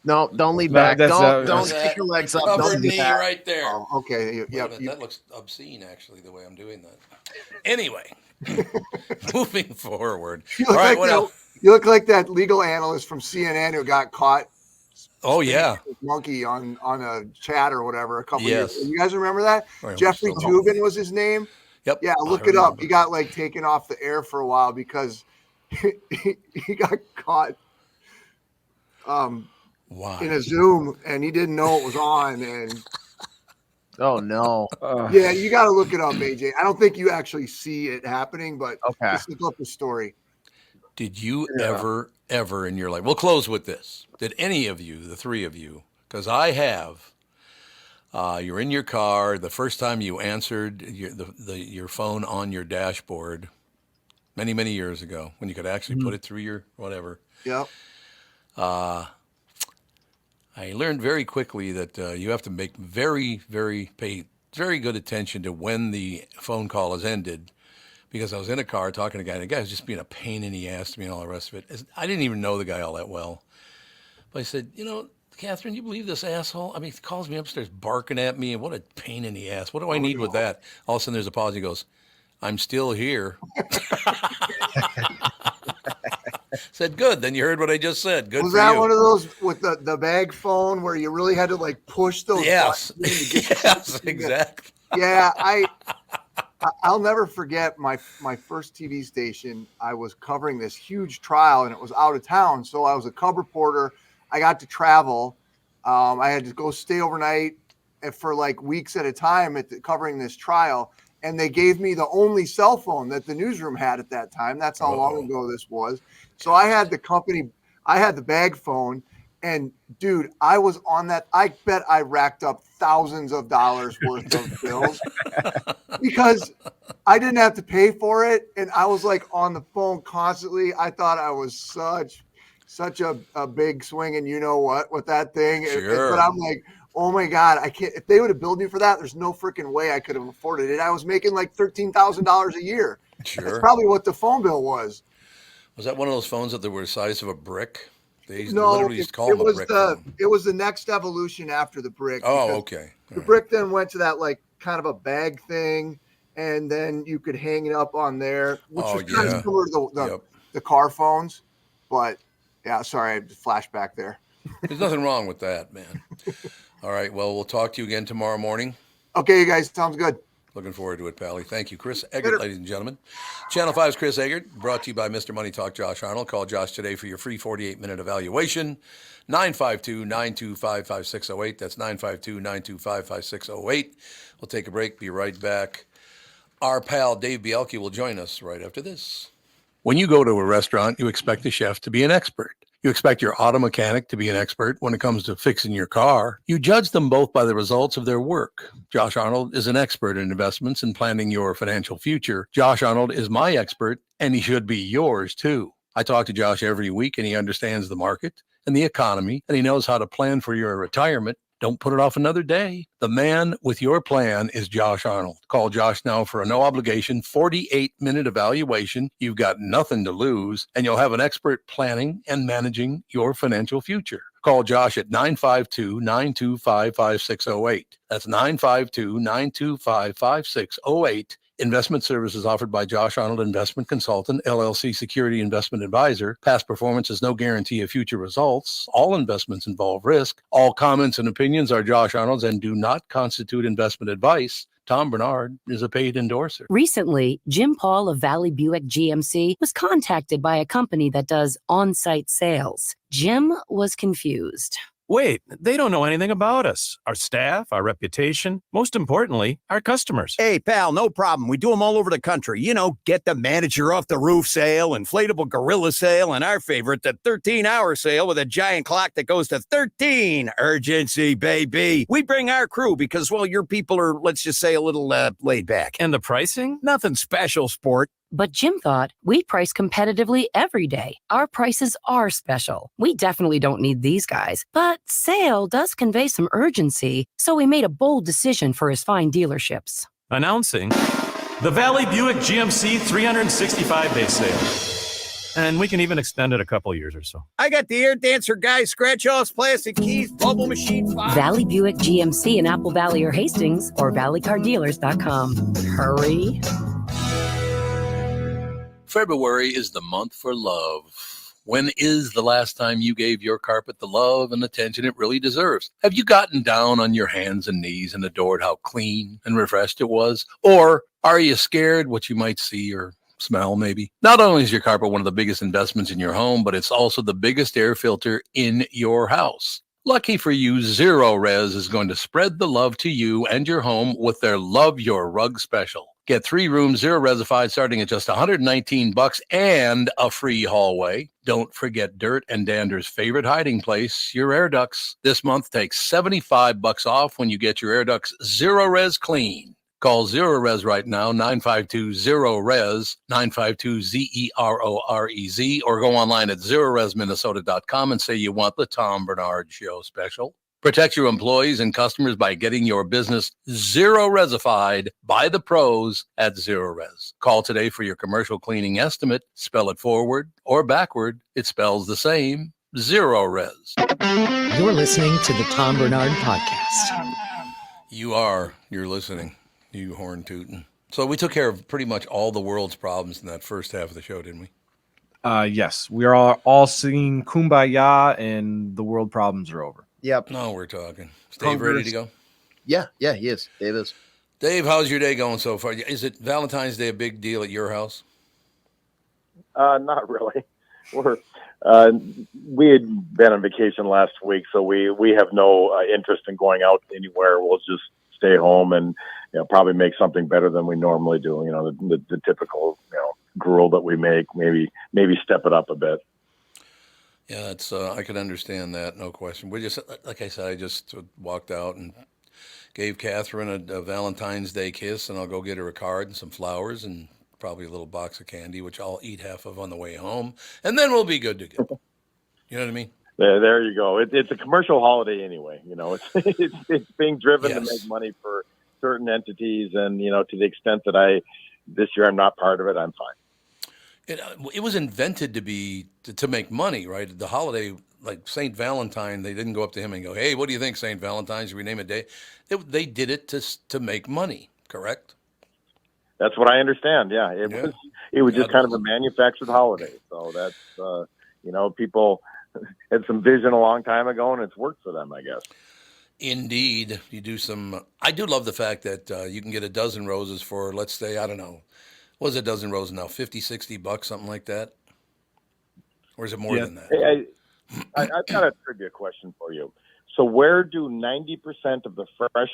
No, don't lean back. Don't stick your legs up. Covered knee right there. Oh, okay. That looks obscene, actually, the way I'm doing that. Anyway, moving forward. All right, what else? You look like that legal analyst from CNN who got caught. Oh yeah, monkey on a chat or whatever a couple years ago. You guys remember that? Jeffrey Toobin was his name. Yep. Yeah, look it up. He got like taken off the air for a while because he got caught in a Zoom and he didn't know it was on. And oh no. Yeah, you got to look it up, AJ. I don't think you actually see it happening, but just look up the story. Did you ever in your life, we'll close with this, did any of you, the three of you, because I have, you're in your car, the first time you answered your phone on your dashboard many, many years ago, when you could actually put it through your whatever. Yep. I learned very quickly that you have to make pay very good attention to when the phone call is ended. Because I was in a car talking to a guy, and the guy was just being a pain in the ass to me and all the rest of it. I didn't even know the guy all that well. But I said, Catherine, you believe this asshole? I mean, he calls me upstairs barking at me, and what a pain in the ass. What do I need with that? All of a sudden there's a pause. He goes, I'm still here. Said, good. Then you heard what I just said. Good. Was for that you. one of those with the bag phone where you really had to like push those? Yes. Yes, exactly. Yeah, I'll never forget my first TV station. I was covering this huge trial and it was out of town. So I was a cub reporter. I got to travel. I had to go stay overnight for like weeks at a time covering this trial. And they gave me the only cell phone that the newsroom had at that time. That's how long ago this was. So I had the bag phone. And dude, I was on that. I bet I racked up thousands of dollars worth of bills because I didn't have to pay for it. And I was like on the phone constantly. I thought I was such a big swing. And you know what, with that thing. Sure. But I'm like, oh my God, I can't, if they would have billed me for that, there's no freaking way I could have afforded it. I was making like $13,000 a year. Sure. That's probably what the phone bill was. Was that one of those phones that were the size of a brick? They literally used to call them a brick phone. It was the next evolution after the brick. Oh, okay. The brick then went to that like kind of a bag thing, and then you could hang it up on there, which was kind of similar to the car phones. But yeah, sorry, I flashed back there. There's nothing wrong with that, man. All right, well, we'll talk to you again tomorrow morning. Okay, you guys, sounds good. Looking forward to it, Pally. Thank you, Chris Egert, ladies and gentlemen. Channel 5's Chris Egert, brought to you by Mr. Money Talk Josh Arnold. Call Josh today for your free 48-minute evaluation. 952-925-5608. That's 952-925-5608. We'll take a break. Be right back. Our pal Dave Bielke will join us right after this. When you go to a restaurant, you expect the chef to be an expert. You expect your auto mechanic to be an expert when it comes to fixing your car. You judge them both by the results of their work. Josh Arnold is an expert in investments and planning your financial future. Josh Arnold is my expert, and he should be yours too. I talk to Josh every week, and he understands the market and the economy, and he knows how to plan for your retirement. Don't put it off another day. The man with your plan is Josh Arnold. Call Josh now for a no-obligation 48-minute evaluation. You've got nothing to lose, and you'll have an expert planning and managing your financial future. Call Josh at 952-925-5608. That's 952-925-5608. Investment services offered by Josh Arnold Investment Consultant, LLC Security Investment Advisor. Past performance is no guarantee of future results. All investments involve risk. All comments and opinions are Josh Arnold's and do not constitute investment advice. Tom Barnard is a paid endorser. Recently, Jim Paul of Valley Buick GMC was contacted by a company that does on-site sales. Jim was confused. Wait, they don't know anything about us, our staff, our reputation, most importantly, our customers. Hey, pal, no problem. We do them all over the country. You know, get the manager off the roof sale, inflatable gorilla sale, and our favorite, the 13-hour sale with a giant clock that goes to 13. Urgency, baby. We bring our crew because, well, your people are, let's just say, a little laid back. And the pricing? Nothing special, sport. But Jim thought, we price competitively every day. Our prices are special. We definitely don't need these guys. But sale does convey some urgency, so he made a bold decision for his fine dealerships. Announcing the Valley Buick GMC 365-day sale. And we can even extend it a couple years or so. I got the air dancer guy, scratch-offs, plastic keys, bubble machine. Valley Buick GMC in Apple Valley or Hastings or valleycardealers.com. Hurry. February is the month for love. When is the last time you gave your carpet the love and attention it really deserves? Have you gotten down on your hands and knees and adored how clean and refreshed it was? Or are you scared what you might see or smell maybe? Not only is your carpet one of the biggest investments in your home, but it's also the biggest air filter in your house. Lucky for you, Zero Res is going to spread the love to you and your home with their Love Your Rug special. Get 3 rooms, Zero Resified, starting at just $119 and a free hallway. Don't forget dirt and dander's favorite hiding place, your air ducts. This month, take $75 off when you get your air ducts Zero Res clean. Call Zero Res right now, 952-ZERO-RES, 952-ZEROREZ, or go online at zeroresminnesota.com and say you want the Tom Barnard Show special. Protect your employees and customers by getting your business Zero Resified by the pros at Zero Res. Call today for your commercial cleaning estimate. Spell it forward or backward. It spells the same. Zero Res. You're listening to the Tom Barnard Podcast. You're listening. You horn tootin'. So we took care of pretty much all the world's problems in that first half of the show, didn't we? Yes. We are all singing Kumbaya and the world problems are over. Yep. No, we're talking. Is Dave ready to go? Yeah, he is. Dave is. Dave, how's your day going so far? Is it Valentine's Day a big deal at your house? Not really. We had been on vacation last week, so we have no interest in going out anywhere. We'll just stay home and probably make something better than we normally do. The typical gruel that we make. Maybe step it up a bit. Yeah, it's I can understand that, no question. We just, like I said, I just walked out and gave Catherine a Valentine's Day kiss, and I'll go get her a card and some flowers and probably a little box of candy, which I'll eat half of on the way home, and then we'll be good to go. You know what I mean? There you go. It's a commercial holiday anyway. It's being driven to make money for certain entities, and to the extent that this year I'm not part of it, I'm fine. It was invented to make money, right? The holiday, like St. Valentine, they didn't go up to him and go, "Hey, what do you think, St. Valentine? Should we name a day?" They did it to make money, correct? That's what I understand. Yeah, it was just kind of a manufactured holiday. So that's people had some vision a long time ago, and it's worked for them, I guess. Indeed, you do some. I do love the fact that you can get a dozen roses for, let's say, I don't know. What is a dozen roses now? $50, $60, something like that? Or is it more than that? Hey, I've got a trivia question for you. So where do 90% of the fresh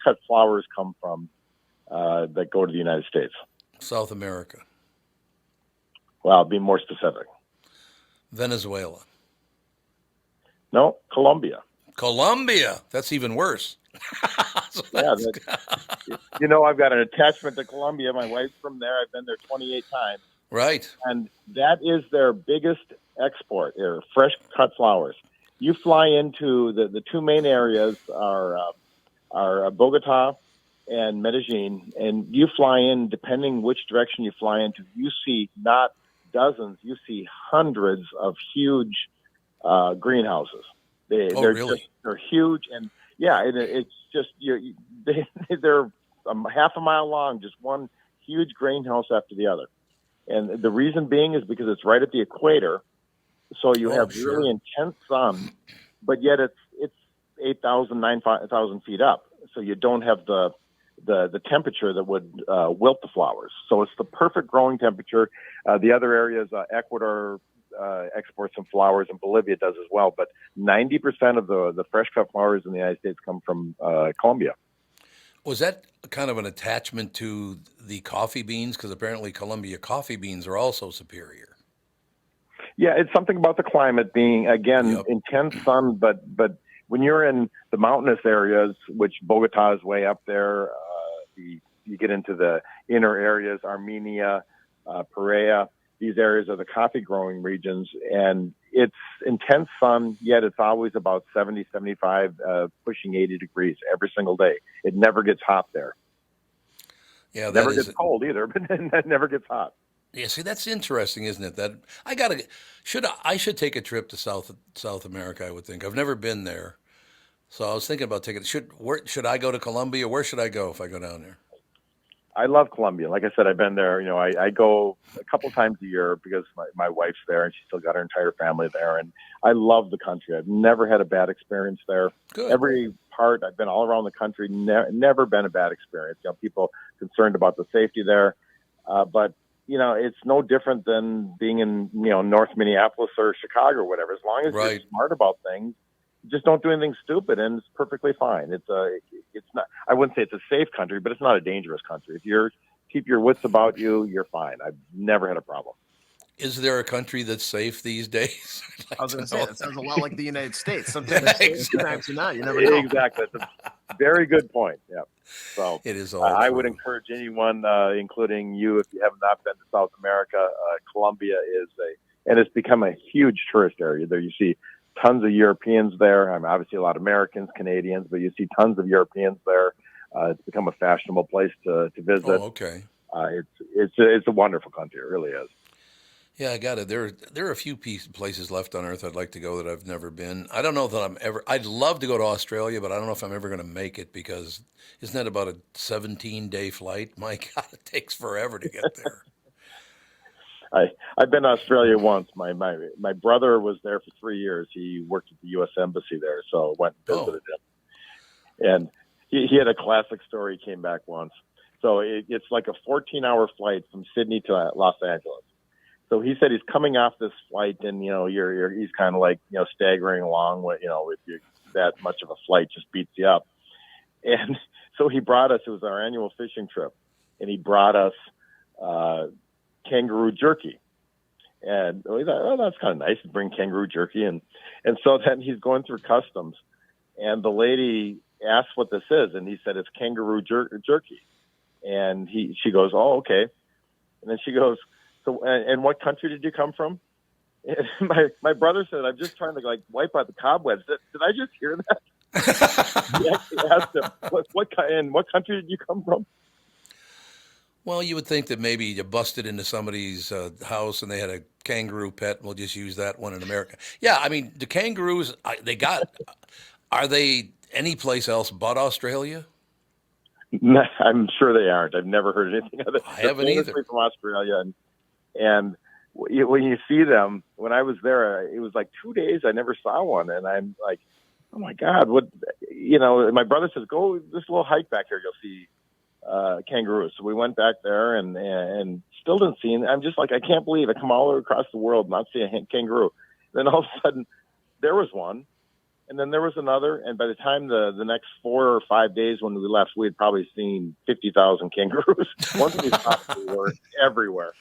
cut flowers come from that go to the United States? South America. Well, be more specific. Venezuela. No, Colombia. Colombia. That's even worse. Yeah, you know, I've got an attachment to Colombia. My wife's from there. I've been there 28 times. Right. And that is their biggest export, fresh cut flowers. You fly into the two main areas are Bogota and Medellin, and you fly in, depending which direction you fly into, you see not dozens, you see hundreds of huge greenhouses. They're huge, and yeah, it's just they're half a mile long, just one huge greenhouse after the other. And the reason being is because it's right at the equator, so you have really intense sun, but yet it's 8,000, 9,000 feet up, so you don't have the temperature that would wilt the flowers. So it's the perfect growing temperature. The other areas, Ecuador exports some flowers, and Bolivia does as well. But 90% of the fresh cut flowers in the United States come from Colombia. Was that kind of an attachment to the coffee beans? Because apparently Colombia coffee beans are also superior. Yeah, it's something about the climate being, again, intense sun, but when you're in the mountainous areas, which Bogota is way up there, you get into the inner areas, Armenia, Pereira, these areas are the coffee growing regions, and it's intense sun, yet it's always about 70, 75, pushing 80 degrees every single day. It never gets hot there. Yeah, it never gets cold either, but it never gets hot. Yeah, see, that's interesting, isn't it? That I should take a trip to South America, I would think. I've never been there. So I was thinking about taking. Should I go to Colombia? Where should I go if I go down there? I love Colombia. Like I said, I've been there. You know, I go a couple times a year because my wife's there and she's still got her entire family there. And I love the country. I've never had a bad experience there. Good. Every part, I've been all around the country. Never been a bad experience. You know, people concerned about the safety there, but you know, it's no different than being in North Minneapolis or Chicago or whatever. As long as you're smart about things. Just don't do anything stupid, and it's perfectly fine. It's not. I wouldn't say it's a safe country, but it's not a dangerous country. If you keep your wits about you, you're fine. I've never had a problem. Is there a country that's safe these days? I was going to say that sounds a lot like the United States. Sometimes sometimes you're not. You never know. Exactly. That's a very good point. Yeah. So it is. All I would encourage anyone, including you, if you have not been to South America, Colombia and it's become a huge tourist area. There you see tons of Europeans there. I mean, obviously a lot of Americans, Canadians, but you see tons of Europeans there. It's become a fashionable place to visit. Oh, okay. It's a wonderful country. It really is. Yeah, I got it. There are a few places left on Earth I'd like to go that I've never been. I don't know that I'd love to go to Australia, but I don't know if I'm ever going to make it because isn't that about a 17-day flight? My God, it takes forever to get there. I've been to Australia once. My brother was there for 3 years. He worked at the U.S. Embassy there, so I went and visited him. And he had a classic story. He came back once. So it's like a 14-hour flight from Sydney to Los Angeles. So he said he's coming off this flight, and he's kind of like staggering along. With if that much of a flight just beats you up. And so he brought us. It was our annual fishing trip, and he brought us kangaroo jerky. And we thought, oh, that's kind of nice to bring kangaroo jerky. And so then he's going through customs, and the lady asked what this is, and he said it's kangaroo jerky. And she goes, oh, okay. And then she goes, so and what country did you come from? And my brother said, I'm just trying to wipe out the cobwebs. Did I just hear that? He actually asked him, what country did you come from? Well, you would think that maybe you busted into somebody's house and they had a kangaroo pet, and we'll just use that one in America. Yeah, I mean, the kangaroos, are they any place else but Australia? No, I'm sure they aren't. I've never heard anything of it. I haven't either. From Australia, and when you see them, when I was there, it was like 2 days. I never saw one, and I'm like, oh my God, what? My brother says, go this little hike back here, you'll see kangaroos. So we went back there and still didn't see any. I'm just like, I can't believe I come all the way across the world and not see a kangaroo. Then all of a sudden there was one, and then there was another. And by the time the next 4 or 5 days when we left, we had probably seen 50,000 kangaroos. Once we stopped, we were everywhere.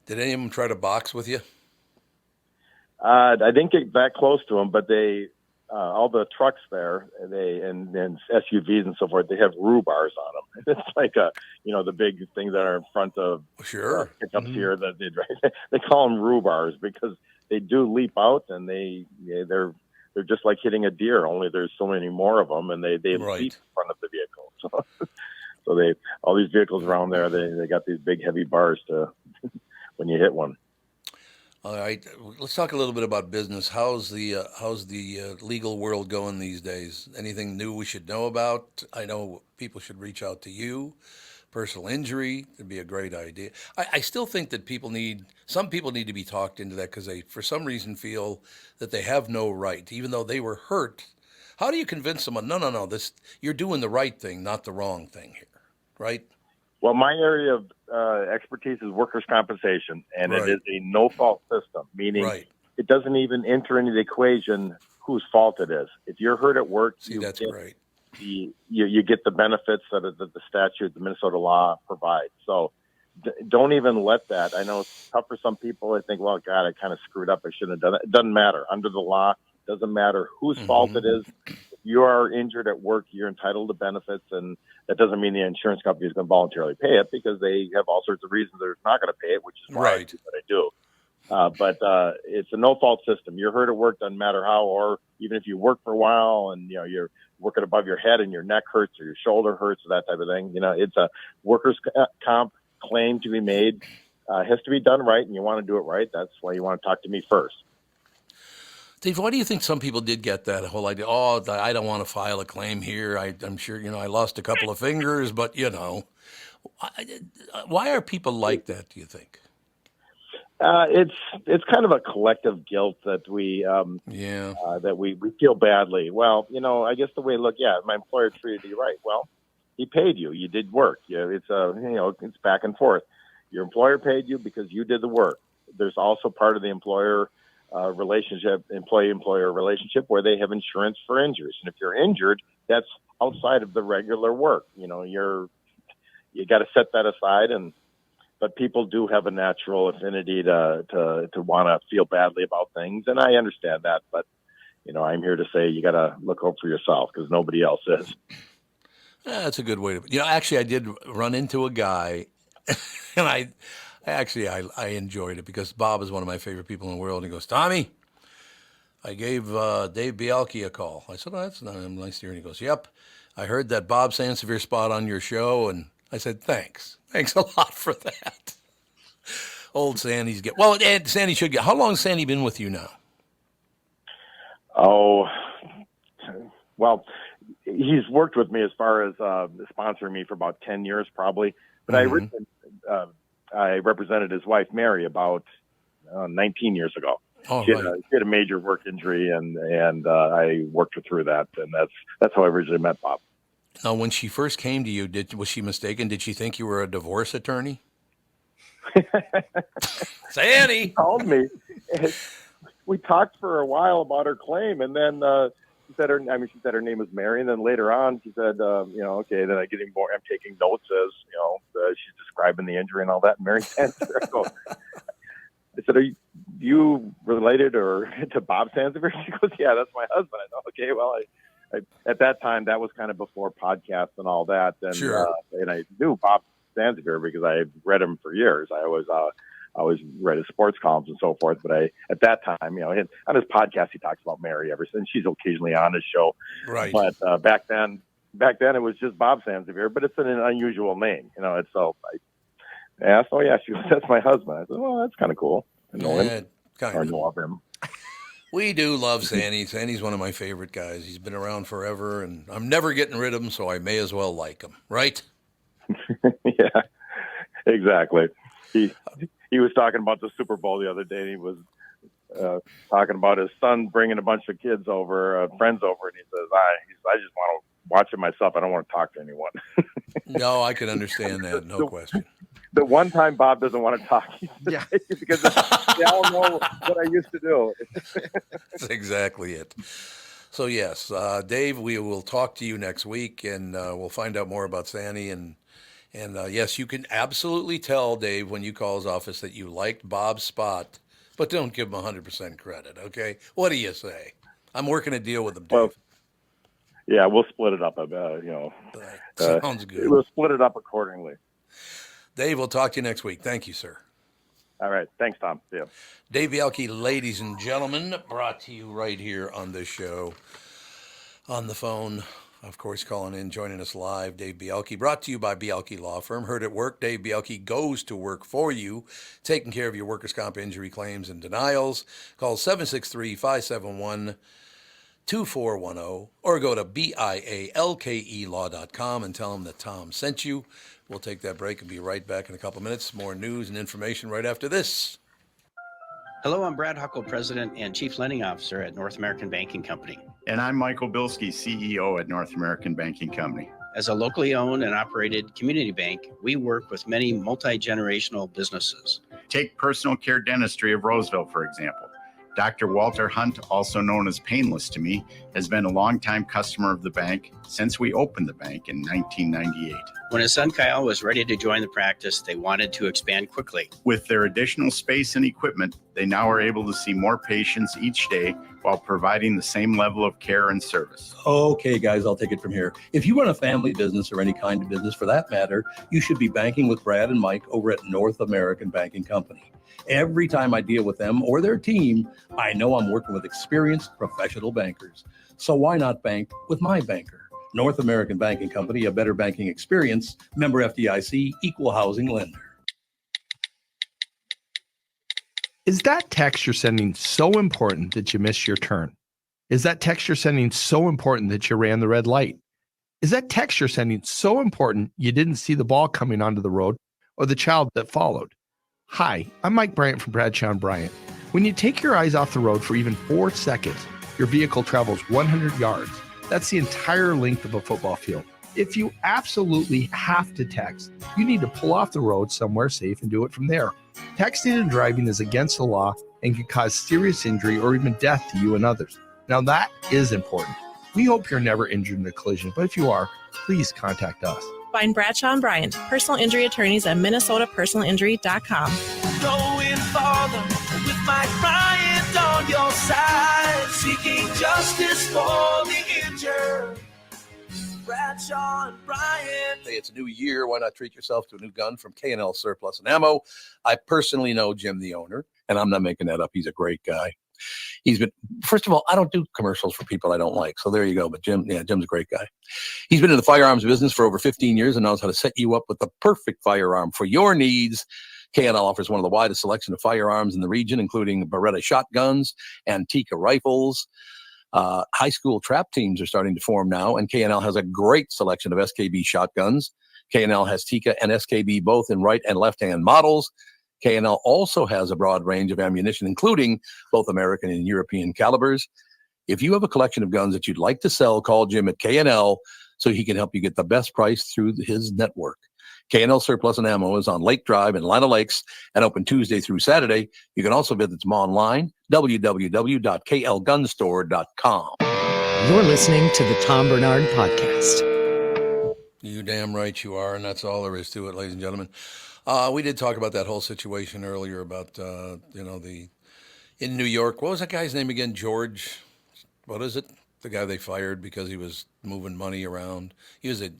Did any of them try to box with you? I didn't get that close to them, but they all the trucks there, and SUVs and so forth, they have rhubars on them. It's like the big things that are in front of pickups here that they call them rhubars because they do leap out and they're just like hitting a deer. Only there's so many more of them, and they leap in front of the vehicle. So they all these vehicles around there, they got these big heavy bars to when you hit one. All right, let's talk a little bit about business. How's the legal world going these days? Anything new we should know about? I know people should reach out to you. Personal injury would be a great idea. I still think that some people need to be talked into that because they, for some reason, feel that they have no right, even though they were hurt. How do you convince someone? No, you're doing the right thing, not the wrong thing here, right? Well, my area of expertise is workers' compensation, and it is a no-fault system, meaning it doesn't even enter into the equation whose fault it is. If you're hurt at work, you get the benefits that the statute, the Minnesota law provides. So don't even let that. I know it's tough for some people. I think, well, God, I kind of screwed up. I shouldn't have done it. It doesn't matter. Under the law, it doesn't matter whose fault it is. If you are injured at work, you're entitled to benefits, and that doesn't mean the insurance company is going to voluntarily pay it because they have all sorts of reasons they're not going to pay it, which is why I do what I do. But it's a no-fault system. You're hurt at work, doesn't matter how, or even if you work for a while and you're working above your head and your neck hurts or your shoulder hurts or that type of thing. It's a workers' comp claim to be made. It has to be done right, and you want to do it right. That's why you want to talk to me first. Dave, why do you think some people did get that whole idea? Oh, I don't want to file a claim here. I'm sure, I lost a couple of fingers, but, why are people like that, do you think? It's kind of a collective guilt that we feel badly. Well, I guess the way look, my employer treated you right. Well, he paid you. You did work. It's back and forth. Your employer paid you because you did the work. There's also part of the employer employee-employer relationship where they have insurance for injuries. And if you're injured, that's outside of the regular work. You got to set that aside. But people do have a natural affinity to want to feel badly about things. And I understand that. But, I'm here to say you got to look out for yourself because nobody else is. That's a good way to, actually I did run into a guy and I enjoyed it because Bob is one of my favorite people in the world. He goes, Tommy, I gave Dave Bialke a call. I said, oh, that's nice to hear. And he goes, yep, I heard that Bob Sansevier spot on your show. And I said, thanks. Thanks a lot for that. Old Sandy's Sandy should get. How long has Sandy been with you now? Oh, well, he's worked with me as far as sponsoring me for about 10 years probably. But I represented his wife, Mary, about 19 years ago. She had a major work injury, and I worked her through that. And that's how I originally met Bob. Now, when she first came to you, was she mistaken? Did she think you were a divorce attorney? Sandy! She called me. We talked for a while about her claim, and then she said her name was Mary, and then later on she said, okay, then I'm getting more. I'm taking notes as she's describing the injury and all that. And Mary Sansevier, I said, are you related or to Bob Sansevier? She goes, yeah, that's my husband. I thought, okay, well, I at that time that was kind of before podcasts and all that, and and I knew Bob Sansevier because I read him for years. I always read his sports columns and so forth. But at that time, on his podcast, he talks about Mary ever since. She's occasionally on his show. Right. But back then it was just Bob Sansevier, but it's an unusual name, It's so I asked, oh yeah, she goes, that's my husband. I said, well, that's kind of cool. I know him. Or know of him. We do love Sandy. Sandy's one of my favorite guys. He's been around forever, and I'm never getting rid of him, so I may as well like him, right? Yeah, exactly. He was talking about the Super Bowl the other day, and he was talking about his son bringing a bunch of kids over, friends over, and he says, I just want to watch it myself. I don't want to talk to anyone. No, I can understand that. No question. The one time Bob doesn't want to talk, because they all know what I used to do. That's exactly it. So, yes, Dave, we will talk to you next week, and we'll find out more about Sandy. And yes, you can absolutely tell Dave when you call his office that you liked Bob's spot But don't give them 100% credit, okay? What do you say? I'm working a deal with them, Dave. Well, yeah, we'll split it up. Sounds good. We'll split it up accordingly. Dave, we'll talk to you next week. Thank you, sir. All right. Thanks, Tom. See you. Dave Bialke, ladies and gentlemen, brought to you right here on this show. On the phone, of course, calling in, joining us live, Dave Bialke, brought to you by Bialke Law Firm. Heard at work, Dave Bialke goes to work for you, taking care of your workers' comp injury claims and denials. Call 763-571-2410 or go to bialkelaw.com and tell them that Tom sent you. We'll take that break and be right back in a couple of minutes. More news and information right after this. Hello, I'm Brad Huckle, President and Chief Lending Officer at North American Banking Company. And I'm Michael Bilski, CEO at North American Banking Company. As a locally owned and operated community bank, we work with many multi-generational businesses. Take personal care dentistry of Roseville, for example. Dr. Walter Hunt, also known as Painless to me, has been a longtime customer of the bank since we opened the bank in 1998. When his son Kyle was ready to join the practice, they wanted to expand quickly. With their additional space and equipment, they now are able to see more patients each day while providing the same level of care and service. Okay, guys, I'll take it from here. If you run a family business or any kind of business for that matter, you should be banking with Brad and Mike over at North American Banking Company. Every time I deal with them or their team, I know I'm working with experienced professional bankers. So why not bank with my banker? North American Banking Company, a better banking experience, member FDIC, equal housing lender. Is that text you're sending so important that you missed your turn? Is that text you're sending so important that you ran the red light? Is that text you're sending so important you didn't see the ball coming onto the road or the child that followed? Hi, I'm Mike Bryant from Bradshaw & Bryant. When you take your eyes off the road for even 4 seconds, your vehicle travels 100 yards. That's the entire length of a football field. If you absolutely have to text, you need to pull off the road somewhere safe and do it from there. Texting and driving is against the law and can cause serious injury or even death to you and others. Now that is important. We hope you're never injured in a collision, but if you are, please contact us. Find Bradshaw & Bryant, personal injury attorneys at minnesotapersonalinjury.com. Going farther with Mike Bryant on your side, seeking justice for the injured. Bradshaw and Bryant. Hey, it's a new year. Why not treat yourself to a new gun from K&L Surplus and Ammo? I personally know Jim, the owner, and I'm not making that up. He's a great guy. He's been, first of all, I don't do commercials for people I don't like. So there you go. But Jim's a great guy. He's been in the firearms business for over 15 years and knows how to set you up with the perfect firearm for your needs. K&L offers one of the widest selection of firearms in the region, including Beretta shotguns, Antica rifles. High school trap teams are starting to form now, and K&L has a great selection of SKB shotguns. K&L has Tika and SKB both in right and left-hand models. K&L also has a broad range of ammunition, including both American and European calibers. If you have a collection of guns that you'd like to sell, call Jim at K&L so he can help you get the best price through his network. K&L Surplus and Ammo is on Lake Drive in Lina Lakes and open Tuesday through Saturday. You can also visit them online, www.klgunstore.com. You're listening to the Tom Barnard Podcast. You damn right you are, and that's all there is to it, ladies and gentlemen. We did talk about that whole situation earlier about, in New York. What was that guy's name again? George, what is it? The guy they fired because he was moving money around. He was a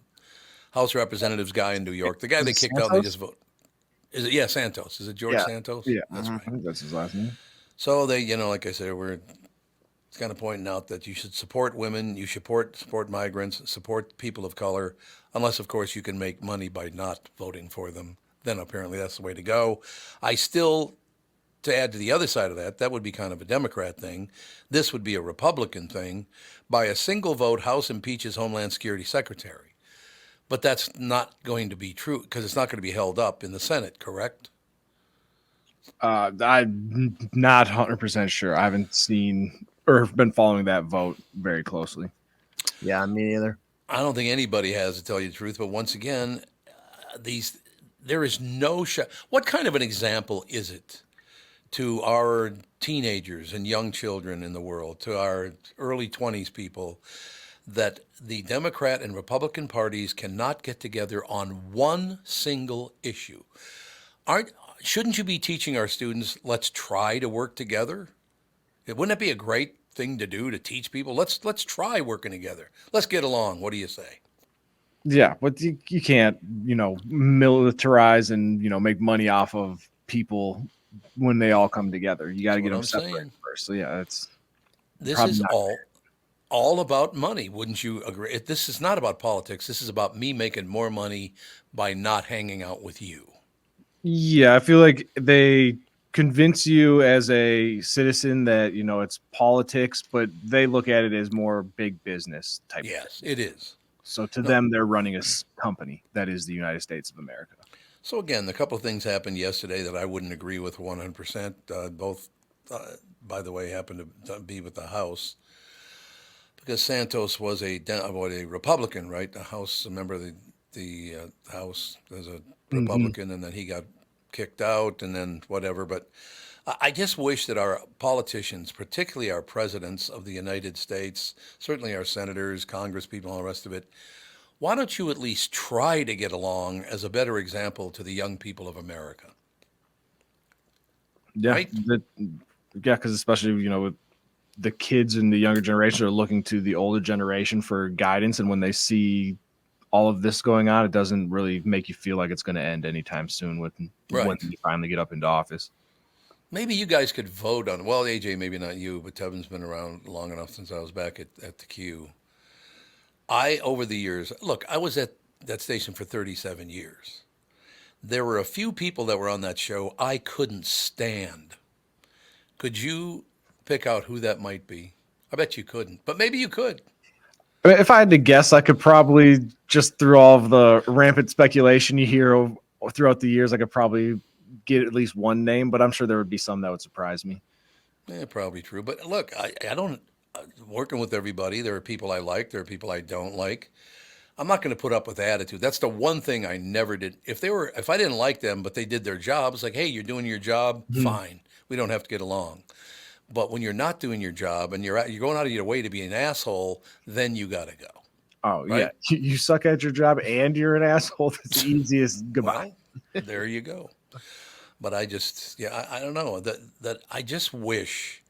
House Representatives guy in New York. The guy they kicked out, they just voted. Is it? Yeah, Santos. Is it George Santos? Yeah, that's right. I think that's his last name. So they, like I said, we're kind of pointing out that you should support women, you support migrants, support people of color, unless, of course, you can make money by not voting for them. Then apparently that's the way to go. I still, to add to the other side of that would be kind of a Democrat thing. This would be a Republican thing. By a single vote, House impeaches Homeland Security Secretary. But that's not going to be true because it's not going to be held up in the Senate, correct? I'm not 100% sure. I haven't seen or been following that vote very closely. Yeah, me neither. I don't think anybody has, to tell you the truth. But once again, there is no shot. What kind of an example is it to our teenagers and young children in the world, to our early 20s people, that the Democrat and Republican parties cannot get together on one single issue? shouldn't you be teaching our students, let's try to work together? Wouldn't it be a great thing to do, to teach people? Let's try working together. Let's get along. What do you say? Yeah, but you can't, militarize and, make money off of people when they all come together. You got to get them separated first. So yeah, This is all about money. Wouldn't you agree? This is not about politics. This is about me making more money by not hanging out with you. Yeah, I feel like they convince you as a citizen that, it's politics, but they look at it as more big business type. Yes, it is. So to them, they're running a company that is the United States of America. So again, a couple of things happened yesterday that I wouldn't agree with 100%. Both, by the way, happened to be with the House, because Santos was a Republican, right? A member of the House as a Republican, and then he got kicked out, and then whatever. But I just wish that our politicians, particularly our presidents of the United States, certainly our senators, Congress people, all the rest of it, why don't you at least try to get along as a better example to the young people of America? Yeah, right? Because especially, with the kids and the younger generation are looking to the older generation for guidance, and when they see all of this going on, it doesn't really make you feel like it's going to end anytime soon when you finally get up into office. Maybe you guys could vote on, well, AJ, maybe not you, but Tevin's been around long enough since I was back at the Q. Over the years, look, I was at that station for 37 years. There were a few people that were on that show I couldn't stand. Could you pick out who that might be? I bet you couldn't, but maybe you could. If I had to guess, I could probably, just through all of the rampant speculation you hear throughout the years, I could probably get at least one name, but I'm sure there would be some that would surprise me. Yeah, probably true. But look, I don't, working with everybody, there are people I like, there are people I don't like. I'm not going to put up with attitude. That's the one thing I never did. If I didn't like them, but they did their job, it's like, hey, you're doing your job, fine. We don't have to get along. But when you're not doing your job and you're going out of your way to be an asshole, then you got to go. Oh, right? Yeah. You suck at your job and you're an asshole. That's the easiest goodbye. Well, there you go. But I just, I don't know, that I just wish,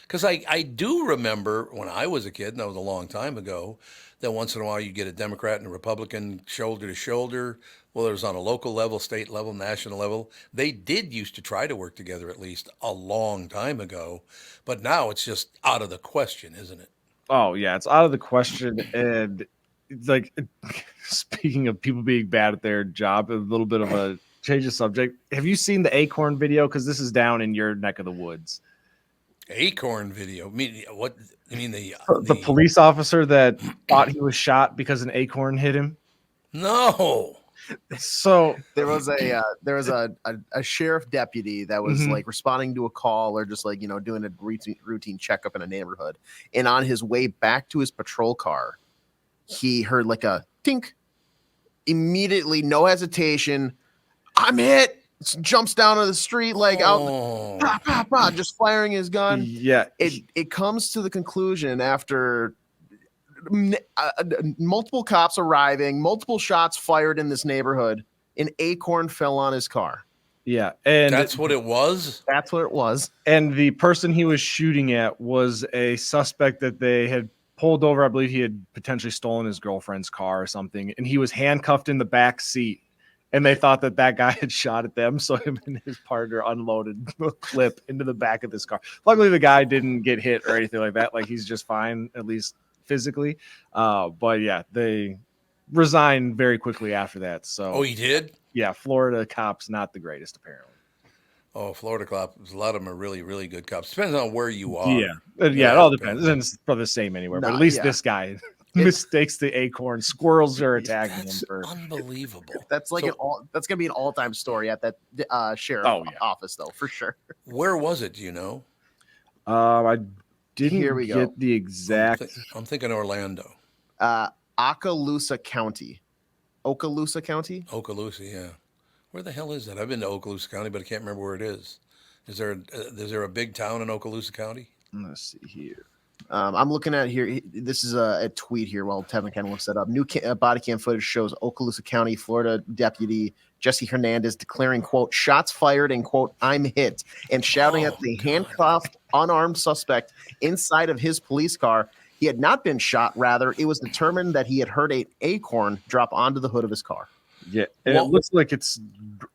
because I do remember when I was a kid, and that was a long time ago, that once in a while you get a Democrat and a Republican shoulder to shoulder, whether it was on a local level, state level, national level. They did used to try to work together at least a long time ago, but now it's just out of the question, isn't it? Oh, yeah, it's out of the question. And like, speaking of people being bad at their job, a little bit of a change of subject. Have you seen the Acorn video? Because this is down in your neck of the woods. Acorn video? What? You mean the police officer that thought he was shot because an acorn hit him? No. So there was a sheriff deputy that was like responding to a call or just like, doing a routine checkup in a neighborhood. And on his way back to his patrol car, he heard like a tink. Immediately, no hesitation, I'm hit. Jumps down to the street like out, just firing his gun. Yeah, it comes to the conclusion after multiple cops arriving, multiple shots fired in this neighborhood. An acorn fell on his car. Yeah, and that's what it was. That's what it was. And the person he was shooting at was a suspect that they had pulled over. I believe he had potentially stolen his girlfriend's car or something, and he was handcuffed in the back seat. And they thought that guy had shot at them, so him and his partner unloaded the clip into the back of this car. Luckily, the guy didn't get hit or anything like that. Like, he's just fine, at least physically. But yeah, they resigned very quickly after that. So, he did? Yeah, Florida cops not the greatest, apparently. Oh, Florida cops, a lot of them are really, really good cops. Depends on where you are. Yeah, it all depends. It's probably the same anywhere, but at least this guy mistakes the acorn. Squirrels are attacking him. For unbelievable. That's like that's gonna be an all-time story at that sheriff office, though, for sure. Where was it? Do you know? I didn't Here we get go. the exact. I'm thinking Orlando. Okaloosa County. Okaloosa, yeah. Where the hell is that? I've been to Okaloosa County, but I can't remember where it is. Is there a big town in Okaloosa County? Let's see here. I'm looking at here. This is a tweet here while Tevin kind of looks that up. New body cam footage shows Okaloosa County, Florida deputy Jesse Hernandez declaring, quote, shots fired and, quote, I'm hit, and shouting at the handcuffed, unarmed suspect inside of his police car. He had not been shot. Rather, it was determined that he had heard an acorn drop onto the hood of his car. Yeah, and it looks like it's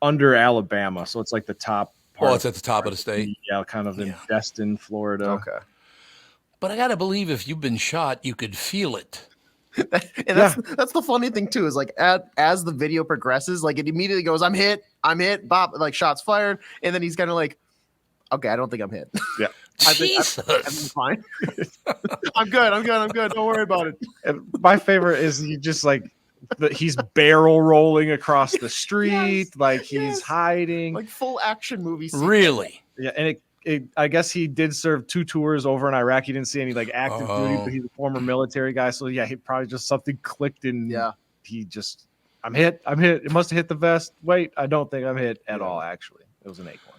under Alabama, so it's like the top part. Well, it's at the top of the state. Yeah, kind of in Destin, Florida. Okay. But I got to believe if you've been shot, you could feel it. And that's the funny thing too, is like as the video progresses, like it immediately goes, I'm hit, Bob, like shots fired, and then he's kind of like, okay, I don't think I'm hit. Yeah, Jesus. I'm fine. I'm good. Don't worry about it. And my favorite is he just like he's barrel rolling across the street, like he's hiding, like full action movie scene. Really? Yeah, and I guess he did serve 2 tours over in Iraq. He didn't see any like active duty, but he's a former military guy. So yeah, he probably just something clicked and he just, I'm hit. It must have hit the vest. Wait, I don't think I'm hit at all. Actually, it was an acorn.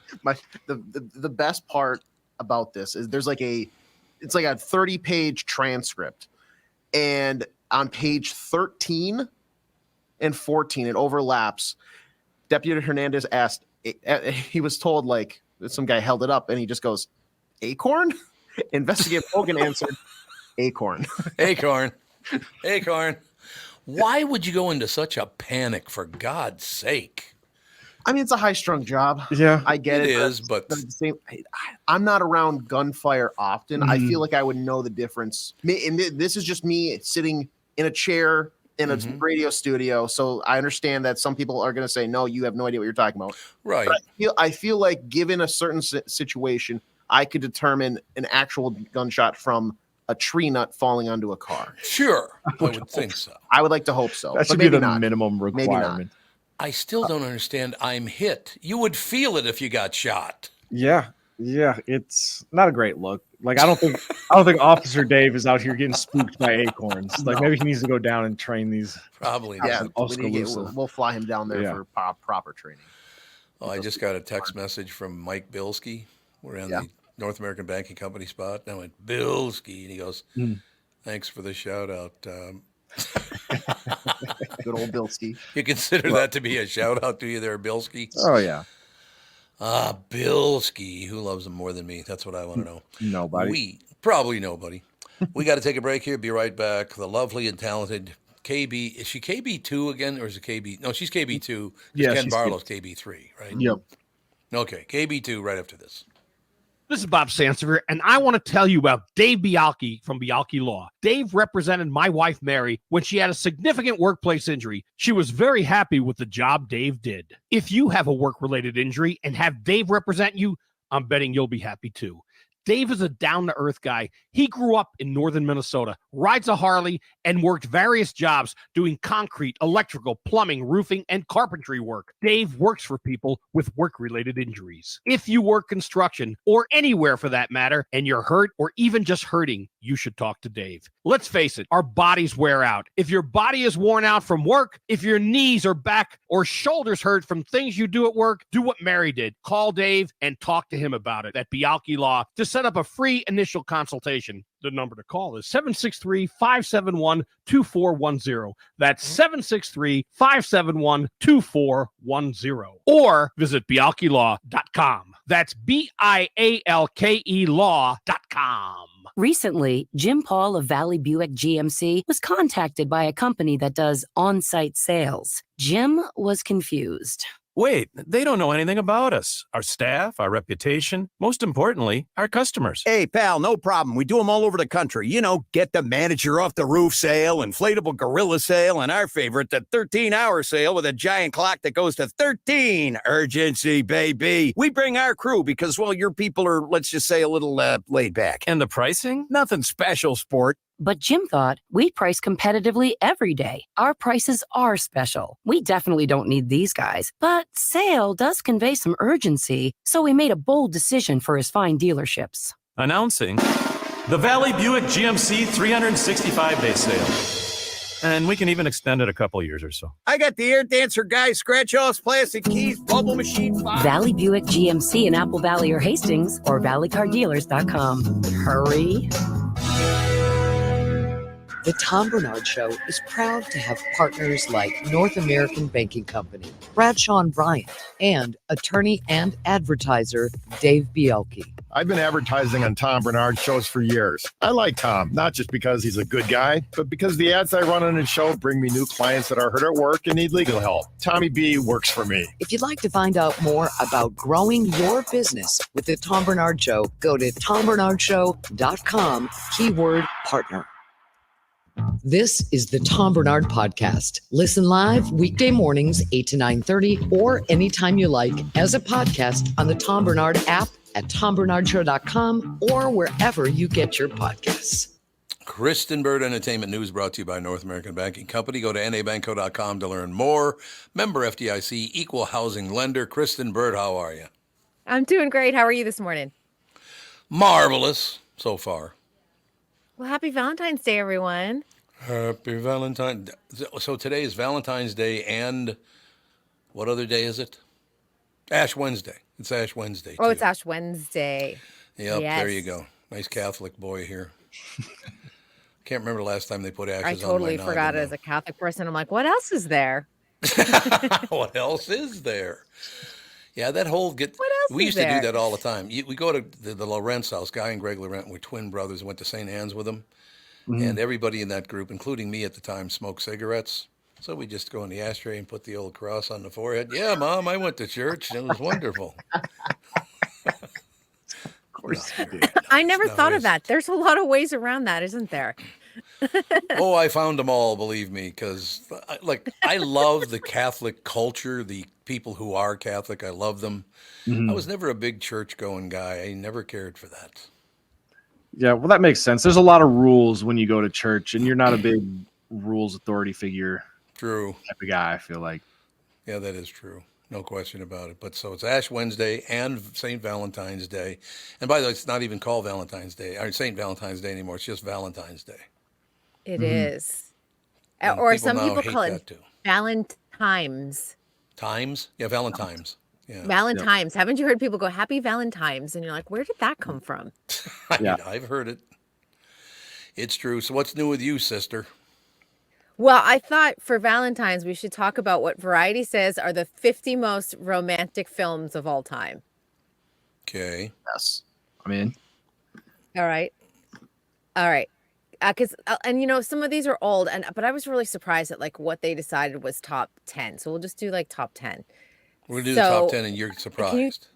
The best part about this is there's like it's like a 30-page transcript, and on page 13 and 14 it overlaps. Deputy Hernandez asked, he was told like, some guy held it up and he just goes, acorn? Investigator Hogan answered, acorn. Acorn. Why would you go into such a panic, for God's sake? I mean, it's a high-strung job. Yeah, I get it. It is, but the same, I'm not around gunfire often. I feel like I would know the difference. And this is just me sitting in a chair in a radio studio, so I understand that some people are going to say, no, you have no idea what you're talking about. Right. But I feel like given a certain situation, I could determine an actual gunshot from a tree nut falling onto a car. Sure. I would think so. I would like to hope so. That should be the minimum requirement. I still don't understand. I'm hit. You would feel it if you got shot. Yeah, it's not a great look. Like I don't think Officer Dave is out here getting spooked by acorns. Like maybe he needs to go down and train these. Probably. Yeah, we'll fly him down there for proper training. Oh, I just got a text message from Mike Bilski. We're on the North American Banking Company spot. And I went, Bilski, and he goes, thanks for the shout out. Good old Bilski. You consider that to be a shout out to you there, Bilski? Oh yeah. Bilski, who loves him more than me? That's what I want to know. Nobody. Probably nobody. We got to take a break here. Be right back. The lovely and talented KB. Is she KB2 again, or is it KB? No, she's KB2. Yeah, Ken Barlow's KB3, right? Yep. Okay, KB2 right after this. This is Bob Sansevier, and I want to tell you about Dave Bialke from Bialke Law. Dave represented my wife, Mary, when she had a significant workplace injury. She was very happy with the job Dave did. If you have a work-related injury and have Dave represent you, I'm betting you'll be happy too. Dave is a down-to-earth guy. He grew up in northern Minnesota, rides a Harley, and worked various jobs doing concrete, electrical, plumbing, roofing, and carpentry work. Dave works for people with work-related injuries. If you work construction, or anywhere for that matter, and you're hurt or even just hurting, you should talk to Dave. Let's face it, our bodies wear out. If your body is worn out from work, if your knees or back or shoulders hurt from things you do at work, do what Mary did. Call Dave and talk to him about it at Bialke Law to set up a free initial consultation. The number to call is 763-571-2410. That's 763-571-2410. Or visit bialkelaw.com. That's BIALKE law.com. Recently, Jim Paul of Valley Buick GMC was contacted by a company that does on-site sales. Jim was confused. Wait, they don't know anything about us, our staff, our reputation, most importantly, our customers. Hey, pal, no problem. We do them all over the country. You know, get the manager off the roof sale, inflatable gorilla sale, and our favorite, the 13-hour sale with a giant clock that goes to 13. Urgency, baby. We bring our crew because, well, your people are, let's just say, a little laid back. And the pricing? Nothing special, sport. But Jim thought we price competitively every day. Our prices are special. We definitely don't need these guys. But sale does convey some urgency, so we made a bold decision for his fine dealerships. Announcing the Valley Buick GMC 365-day sale. And we can even extend it a couple years or so. I got the air dancer guy, scratch-offs, plastic keys, bubble machine. Valley Buick GMC in Apple Valley or Hastings, or valleycardealers.com. Hurry. The Tom Barnard Show is proud to have partners like North American Banking Company, Bradshaw and Bryant, and attorney and advertiser Dave Bielke. I've been advertising on Tom Barnard shows for years. I like Tom, not just because he's a good guy, but because the ads I run on his show bring me new clients that are hurt at work and need legal help. Tommy B works for me. If you'd like to find out more about growing your business with the Tom Barnard Show, go to tombarnardshow.com, keyword partner. This is the Tom Barnard Podcast. Listen live weekday mornings, 8 to 9:30, or anytime you like as a podcast on the Tom Barnard app at tombarnardshow.com or wherever you get your podcasts. Kristyn Burtt Entertainment News brought to you by North American Banking Company. Go to nabanco.com to learn more. Member FDIC, equal housing lender. Kristyn Burtt, how are you? I'm doing great. How are you this morning? Marvelous so far. Well, happy Valentine's Day, everyone. Happy Valentine. So today is Valentine's Day, and what other day is it? Ash Wednesday. It's Ash Wednesday. Oh, it's Ash Wednesday. Yep, yes. There you go. Nice Catholic boy here. Can't remember the last time they put ashes on my I totally forgot it as a Catholic person. I'm like, what else is there? What else is there? Yeah, that whole What else we is used to there? do that all the time. We go to the Lorentz house. Guy and Greg Laurent were twin brothers. Went to St. Anne's with them. And everybody in that group, including me at the time, smoked cigarettes. So we just go in the ashtray and put the old cross on the forehead. Yeah, Mom, I went to church. It was wonderful. Of course you did. I never thought of that. There's a lot of ways around that, isn't there? Oh, I found them all, believe me, because I love the Catholic culture, the people who are Catholic. I love them. I was never a big church-going guy. I never cared for that. Yeah, well, that makes sense. There's a lot of rules when you go to church, and you're not a big rules authority figure. True. Type of guy, I feel like. Yeah, that is true. No question about it. But so it's Ash Wednesday and St. Valentine's Day. And by the way, it's not even called Valentine's Day or St. Valentine's Day anymore. It's just Valentine's Day. It is. And Or people some now people hate call that it too. Valentimes. Times? Yeah, Valentine's. Yeah. Valentimes. Haven't you heard people go, Happy Valentimes? And you're like, where did that come from? I've heard it. It's true. So what's new with you, sister? Well, I thought for Valentine's, we should talk about what Variety says are the 50 most romantic films of all time. Okay. Yes. I'm in. All right. Because some of these are old, but I was really surprised at like what they decided was top 10. So we'll just do like top 10. We're going to do the top 10 and you're surprised.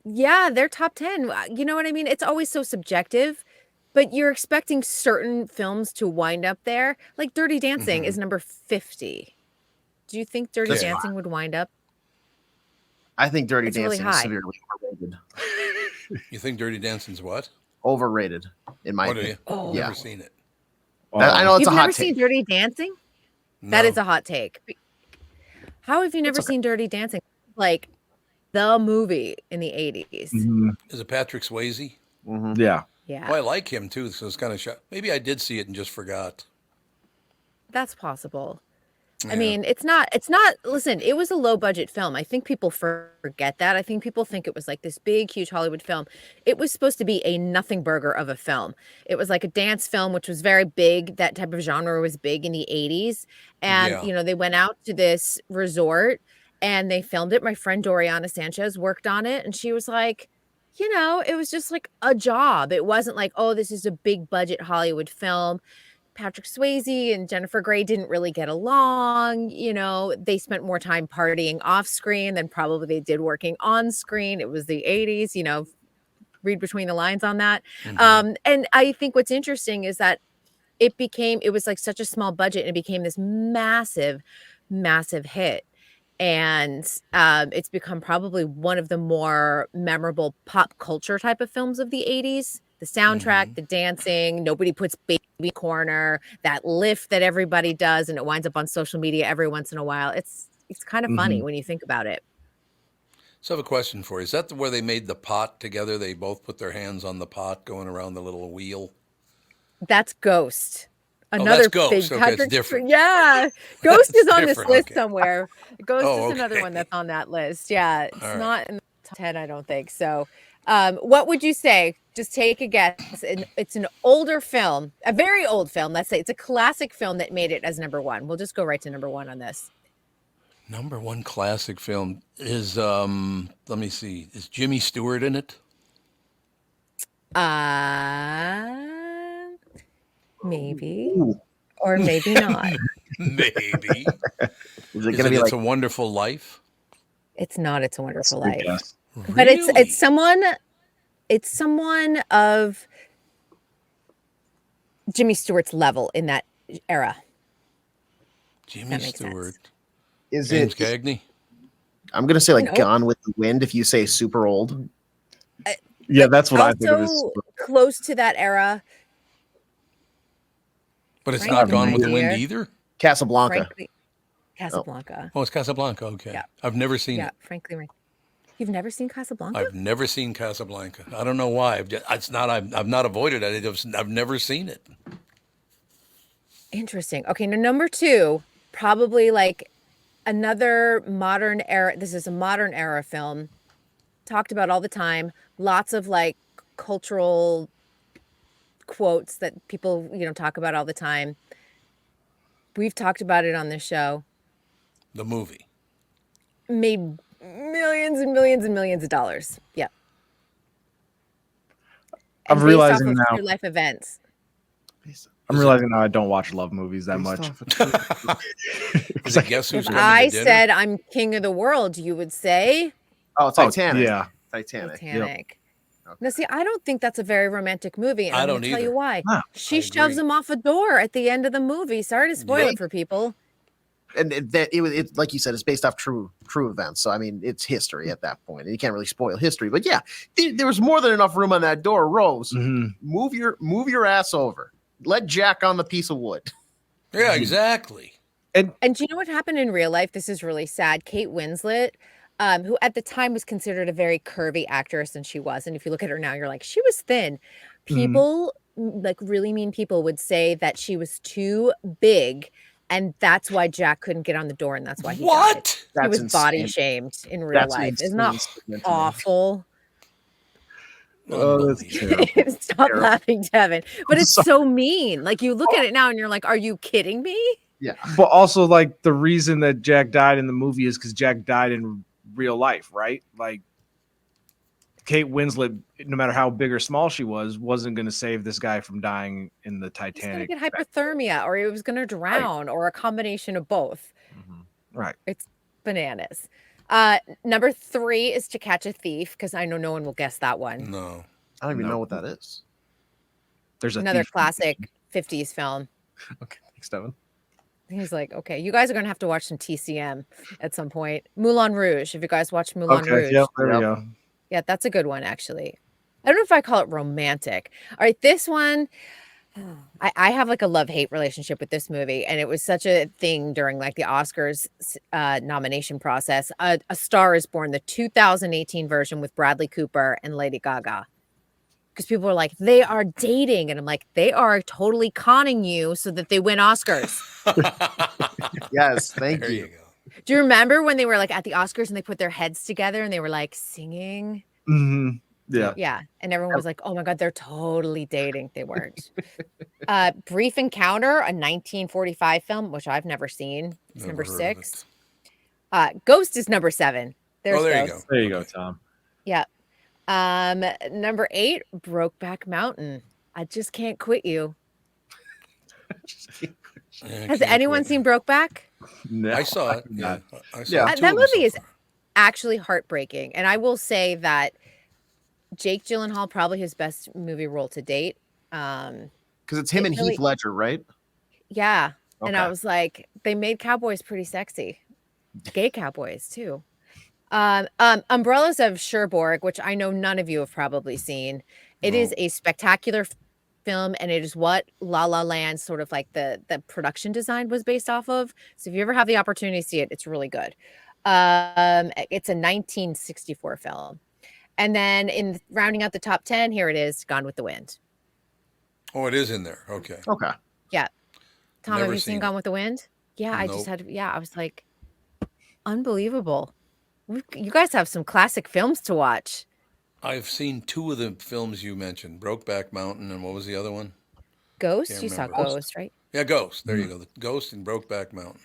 Yeah, they're top 10. You know what I mean? It's always so subjective, but you're expecting certain films to wind up there. Like Dirty Dancing is number 50. Do you think Dirty Dancing would wind up? I think Dirty It's really Dancing is high. severely overrated. You think Dirty Dancing's what? Overrated, in my What are opinion. you? Oh. Never seen it. I know it's You've a never hot seen take. Dirty Dancing? That No. is a hot take. How have you never seen Dirty Dancing? Like the movie in the 80s. Is it Patrick Swayze? Yeah. Yeah. Oh, I like him too, so it's kind of shocked. Maybe I did see it and just forgot. That's possible. Yeah. I mean, listen, it was a low budget film. I think people forget that. I think people think it was like this big, huge Hollywood film. It was supposed to be a nothing burger of a film. It was like a dance film, which was very big. That type of genre was big in the 80s. And, they went out to this resort and they filmed it. My friend Doriana Sanchez worked on it. And she was like, it was just like a job. It wasn't like, oh, this is a big budget Hollywood film. Patrick Swayze and Jennifer Grey didn't really get along. They spent more time partying off screen than probably they did working on screen. It was the 80s, read between the lines on that. And I think what's interesting is that it was like such a small budget and it became this massive, massive hit. And it's become probably one of the more memorable pop culture type of films of the 80s. The soundtrack, the dancing, nobody puts baby corner, that lift that everybody does, and it winds up on social media every once in a while. It's kind of funny when you think about it. So I have a question for you. Is that where they made the pot together? They both put their hands on the pot going around the little wheel? That's Ghost. That's Another Ghost. big Okay, it's Patrick. different. Yeah, Ghost is on this different, list okay. somewhere. Ghost Oh, is another okay. one that's on that list. Yeah, it's All right. not in the top 10, I don't think so. What would you say? Just take a guess. It's an older film, a very old film. Let's say it's a classic film that made it as number one. We'll just go right to number one on this. Number one classic film is let me see. Is Jimmy Stewart in it? Maybe. Or maybe not. Maybe. Is it Is going to it be It's like a Wonderful Life? It's not. It's a Wonderful Life. Yes. But it's someone. It's someone of Jimmy Stewart's level in that era. Jimmy Stewart. Is James it? Cagney? I'm going to say like No. Gone with the Wind if you say super old. Yeah, that's what I think of Also as. close to that era. But it's Frankly, not Gone with the my Wind dear. either? Casablanca. Frankly, Casablanca. Oh, it's Casablanca. Okay. Yeah. I've never seen Yeah, it. frankly, you've never seen Casablanca? I've never seen Casablanca. I don't know why. I've not avoided it. I've never seen it. Interesting. Okay, now number two, probably like another modern era. This is a modern era film. Talked about all the time. Lots of like cultural quotes that people, talk about all the time. We've talked about it on this show. The movie. Made millions and millions and millions of dollars. Yeah. I'm And based realizing off of now. true life events. I'm realizing now I don't watch love movies that much. Is it Guess Who's If Coming I to Dinner? said I'm king of the world, you would say Oh, Titanic. yeah. Titanic. Titanic. Now, see, I don't think that's a very romantic movie, and I I'm don't going to tell you either. why. No, She I shoves agree. him off a door at the end of the movie. Sorry to spoil Yeah. it for people. And it like you said, it's based off true events. So I mean, it's history at that point, and you can't really spoil history. But yeah, there was more than enough room on that door. Rose, move your ass over. Let Jack on the piece of wood. Yeah, exactly. And do you know what happened in real life? This is really sad. Kate Winslet, who at the time was considered a very curvy actress, and she was. And if you look at her now, you're like, she was thin. People, like really mean people, would say that she was too big, and that's why Jack couldn't get on the door, and that's why he died. He That's was body insane. shamed in real That's life. Isn't insane that statement to make. awful? Oh, that's terrible. Stop laughing, Devin. But it's so mean. Like you look at it now and you're like, are you kidding me? Yeah. But also, like, the reason that Jack died in the movie is because Jack died in real life, right? Like, Kate Winslet, no matter how big or small she wasn't going to save this guy from dying in the He's gonna Titanic. get hypothermia, or he was gonna drown, or a combination of both. Right. It's bananas. Number 3 is To Catch a Thief, because I know no one will guess that one. No. I don't even know what that is. There's Another classic 50s film. Okay, thanks, Devin. He's like, okay, you guys are gonna have to watch some TCM at some point. Moulin Rouge. If you guys watch Moulin Okay, Rouge, yep, there we go. yeah, that's a good one actually. I don't know if I call it romantic. All right, this one, I have like a love-hate relationship with this movie, and it was such a thing during like the Oscars nomination process. A Star is Born, the 2018 version with Bradley Cooper and Lady Gaga. Because people are like, they are dating. And I'm like, they are totally conning you so that they win Oscars. Yes, thank There you. go. Do you remember when they were like at the Oscars and they put their heads together and they were like singing? Yeah. Yeah. And everyone was like, oh my God, they're totally dating. They weren't. Brief Encounter, a 1945 film, which I've never seen. It's Never number heard of 6. Ghost is number 7. There's there you Ghost. go. There you go, Tom. Yeah. Number 8, Brokeback Mountain. I just can't quit you. Yeah, Has can't anyone quit. seen Brokeback? No, I saw it. Yeah, I saw That two of them movie so is far. actually heartbreaking. And I will say that Jake Gyllenhaal, probably his best movie role to date. Because it's him It and really- Heath Ledger, right? Yeah. And I Okay. was like, they made cowboys pretty sexy. Gay cowboys too. Umbrellas of Cherbourg, which I know none of you have probably seen. It is a spectacular film, and it is what La La Land, sort of like the production design, was based off of. So if you ever have the opportunity to see it, it's really good. It's a 1964 film. And then in rounding out the top 10, here it is, Gone with the Wind. Oh, it is in there. Okay. Okay. Yeah. Tom, have Never you seen seen Gone it. with the Wind? Yeah, I just Nope. had, I was like, unbelievable. You guys have some classic films to watch. I've seen two of the films you mentioned, Brokeback Mountain, and what was the other one? Ghost? Can't You saw remember. Ghost, right? Yeah, Ghost. There you go. The Ghost and Brokeback Mountain.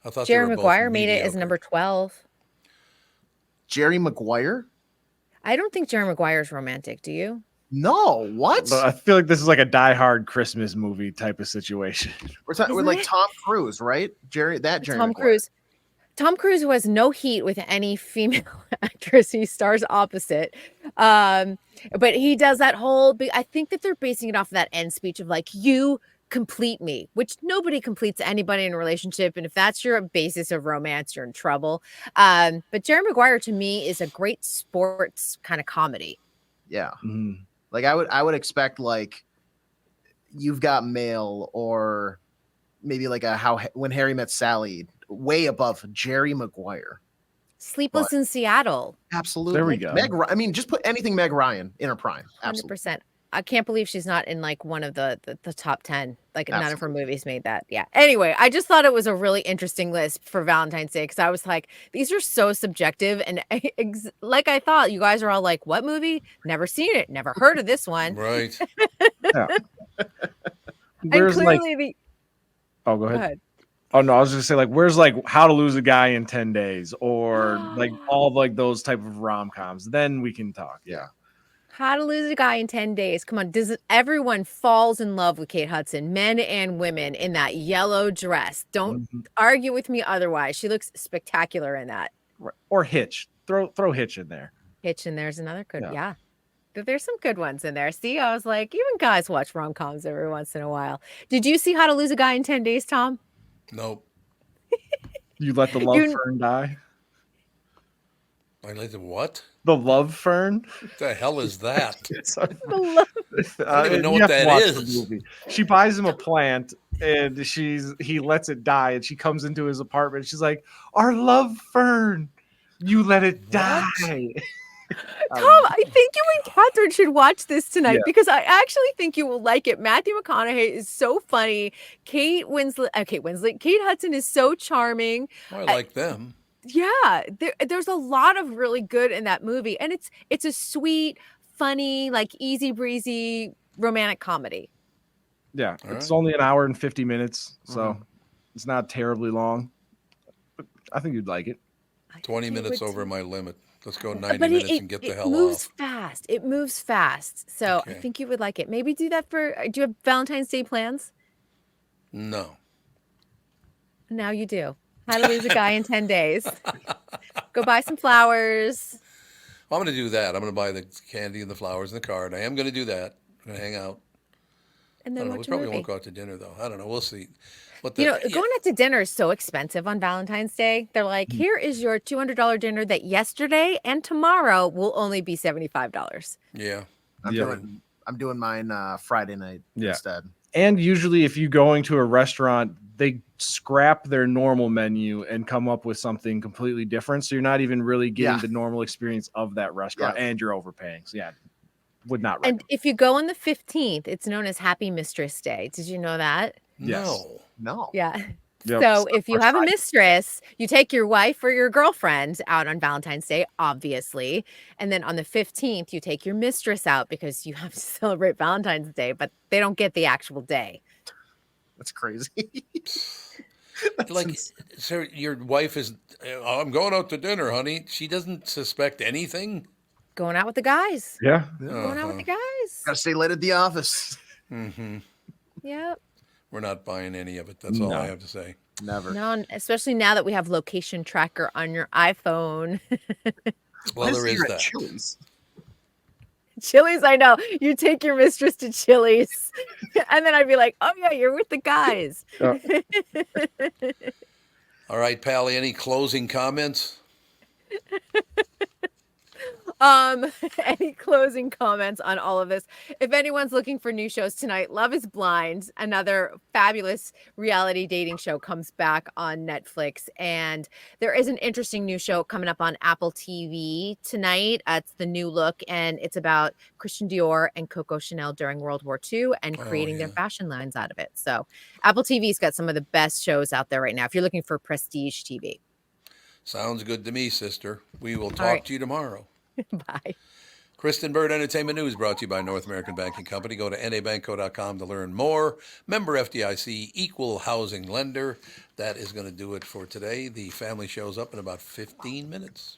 I thought Jerry they were both Maguire made it as mediocre. number 12. Jerry Maguire? I don't think Jerry Maguire is romantic. Do you? No, what? But I feel like this is like a Die Hard Christmas movie type of situation. We're talking with like Tom Cruise, right? Jerry Tom Maguire. Cruise. Tom Cruise, who has no heat with any female actress he stars opposite. But he does that whole I think that they're basing it off of that end speech of like, you complete me, which nobody completes anybody in a relationship. And if that's your basis of romance, you're in trouble. But Jerry Maguire to me is a great sports kind of comedy. Yeah. Like I would expect like You've Got Mail or maybe like When Harry Met Sally, way above Jerry Maguire. Sleepless in Seattle. Absolutely. There we go. I mean, just put anything Meg Ryan in her prime. Absolutely. 100%. I can't believe she's not in like one of the top 10. Like none of her movies made that. Yeah. Anyway, I just thought it was a really interesting list for Valentine's Day because I was like, these are so subjective. And like I thought, you guys are all like, what movie? Never seen it. Never heard of this one. Right. Yeah. And Where's like? clearly Oh, go ahead. Oh no, I was gonna say like, where's like How to Lose a Guy in 10 Days or like all like those type of rom-coms? Then we can talk. Yeah. How to Lose a Guy in 10 Days. Come on. Everyone falls in love with Kate Hudson, men and women, in that yellow dress. Don't argue with me otherwise. She looks spectacular in that. Or Hitch. Throw Hitch in there. Hitch in there's another good. Yeah. There's some good ones in there. See, I was like, even guys watch rom-coms every once in a while. Did you see How to Lose a Guy in 10 Days, Tom? Nope. You let the love fern die. I like the what? The love fern. What the hell is that? I don't even know what that is. She buys him a plant and he lets it die and she comes into his apartment. She's like, our love fern, you let it die. Tom, I think you and Catherine should watch this tonight because I actually think you will like it. Matthew McConaughey is so funny. Kate Hudson is so charming. I like them. Yeah, there's a lot of really good in that movie, and it's a sweet, funny, like easy breezy romantic comedy. Yeah, it's only an hour and 50 minutes, so it's not terribly long. But I think you'd like it. 20 minutes over my limit. Let's go 90 minutes and get the hell moves off. fast. It moves fast. So I think you would like it. Maybe do that do you have Valentine's Day plans? No. Now you do. How to Lose a Guy in 10 Days. Go buy some flowers. Well, I'm going to do that. I'm going to buy the candy and the flowers and the card. I am going to do that. I'm going to hang out. And then we watch a probably movie. won't go out to dinner, though. I don't know. We'll see. Going out to dinner is so expensive on Valentine's Day. They're like, here is your $200 dinner that yesterday and tomorrow will only be $75. Yeah. I'm doing mine Friday night instead. And usually if you're going to a restaurant, they scrap their normal menu and come up with something completely different. So you're not even really getting the normal experience of that restaurant and you're overpaying. So would not recommend. And if you go on the 15th, it's known as Happy Mistress Day. Did you know that? No. Yeah. Yep. So if you have a mistress, you take your wife or your girlfriend out on Valentine's Day, obviously. And then on the 15th, you take your mistress out because you have to celebrate Valentine's Day, but they don't get the actual day. That's crazy. So your wife is, I'm going out to dinner, honey. She doesn't suspect anything? Going out with the guys. Yeah. Going out with the guys. Gotta stay late at the office. Mm-hmm. Yep. We're not buying any of it. That's all I have to say. Never. No, especially now that we have location tracker on your iPhone. Well, there is that. Chili's, I know. You take your mistress to Chili's. And then I'd be like, oh, yeah, you're with the guys. All right, Pally, any closing comments? Any closing comments on all of this? If anyone's looking for new shows tonight, Love is Blind, another fabulous reality dating show, comes back on Netflix. And there is an interesting new show coming up on Apple TV tonight. It's The New Look, and it's about Christian Dior and Coco Chanel during World War II and creating their fashion lines out of it. So Apple TV's got some of the best shows out there right now if you're looking for prestige TV. Sounds good to me, sister. We will talk to you tomorrow. Bye. Kristyn Burtt Entertainment News brought to you by North American Banking Company. Go to nabankco.com to learn more. Member FDIC, equal housing lender. That is going to do it for today. The family show's up in about 15 minutes.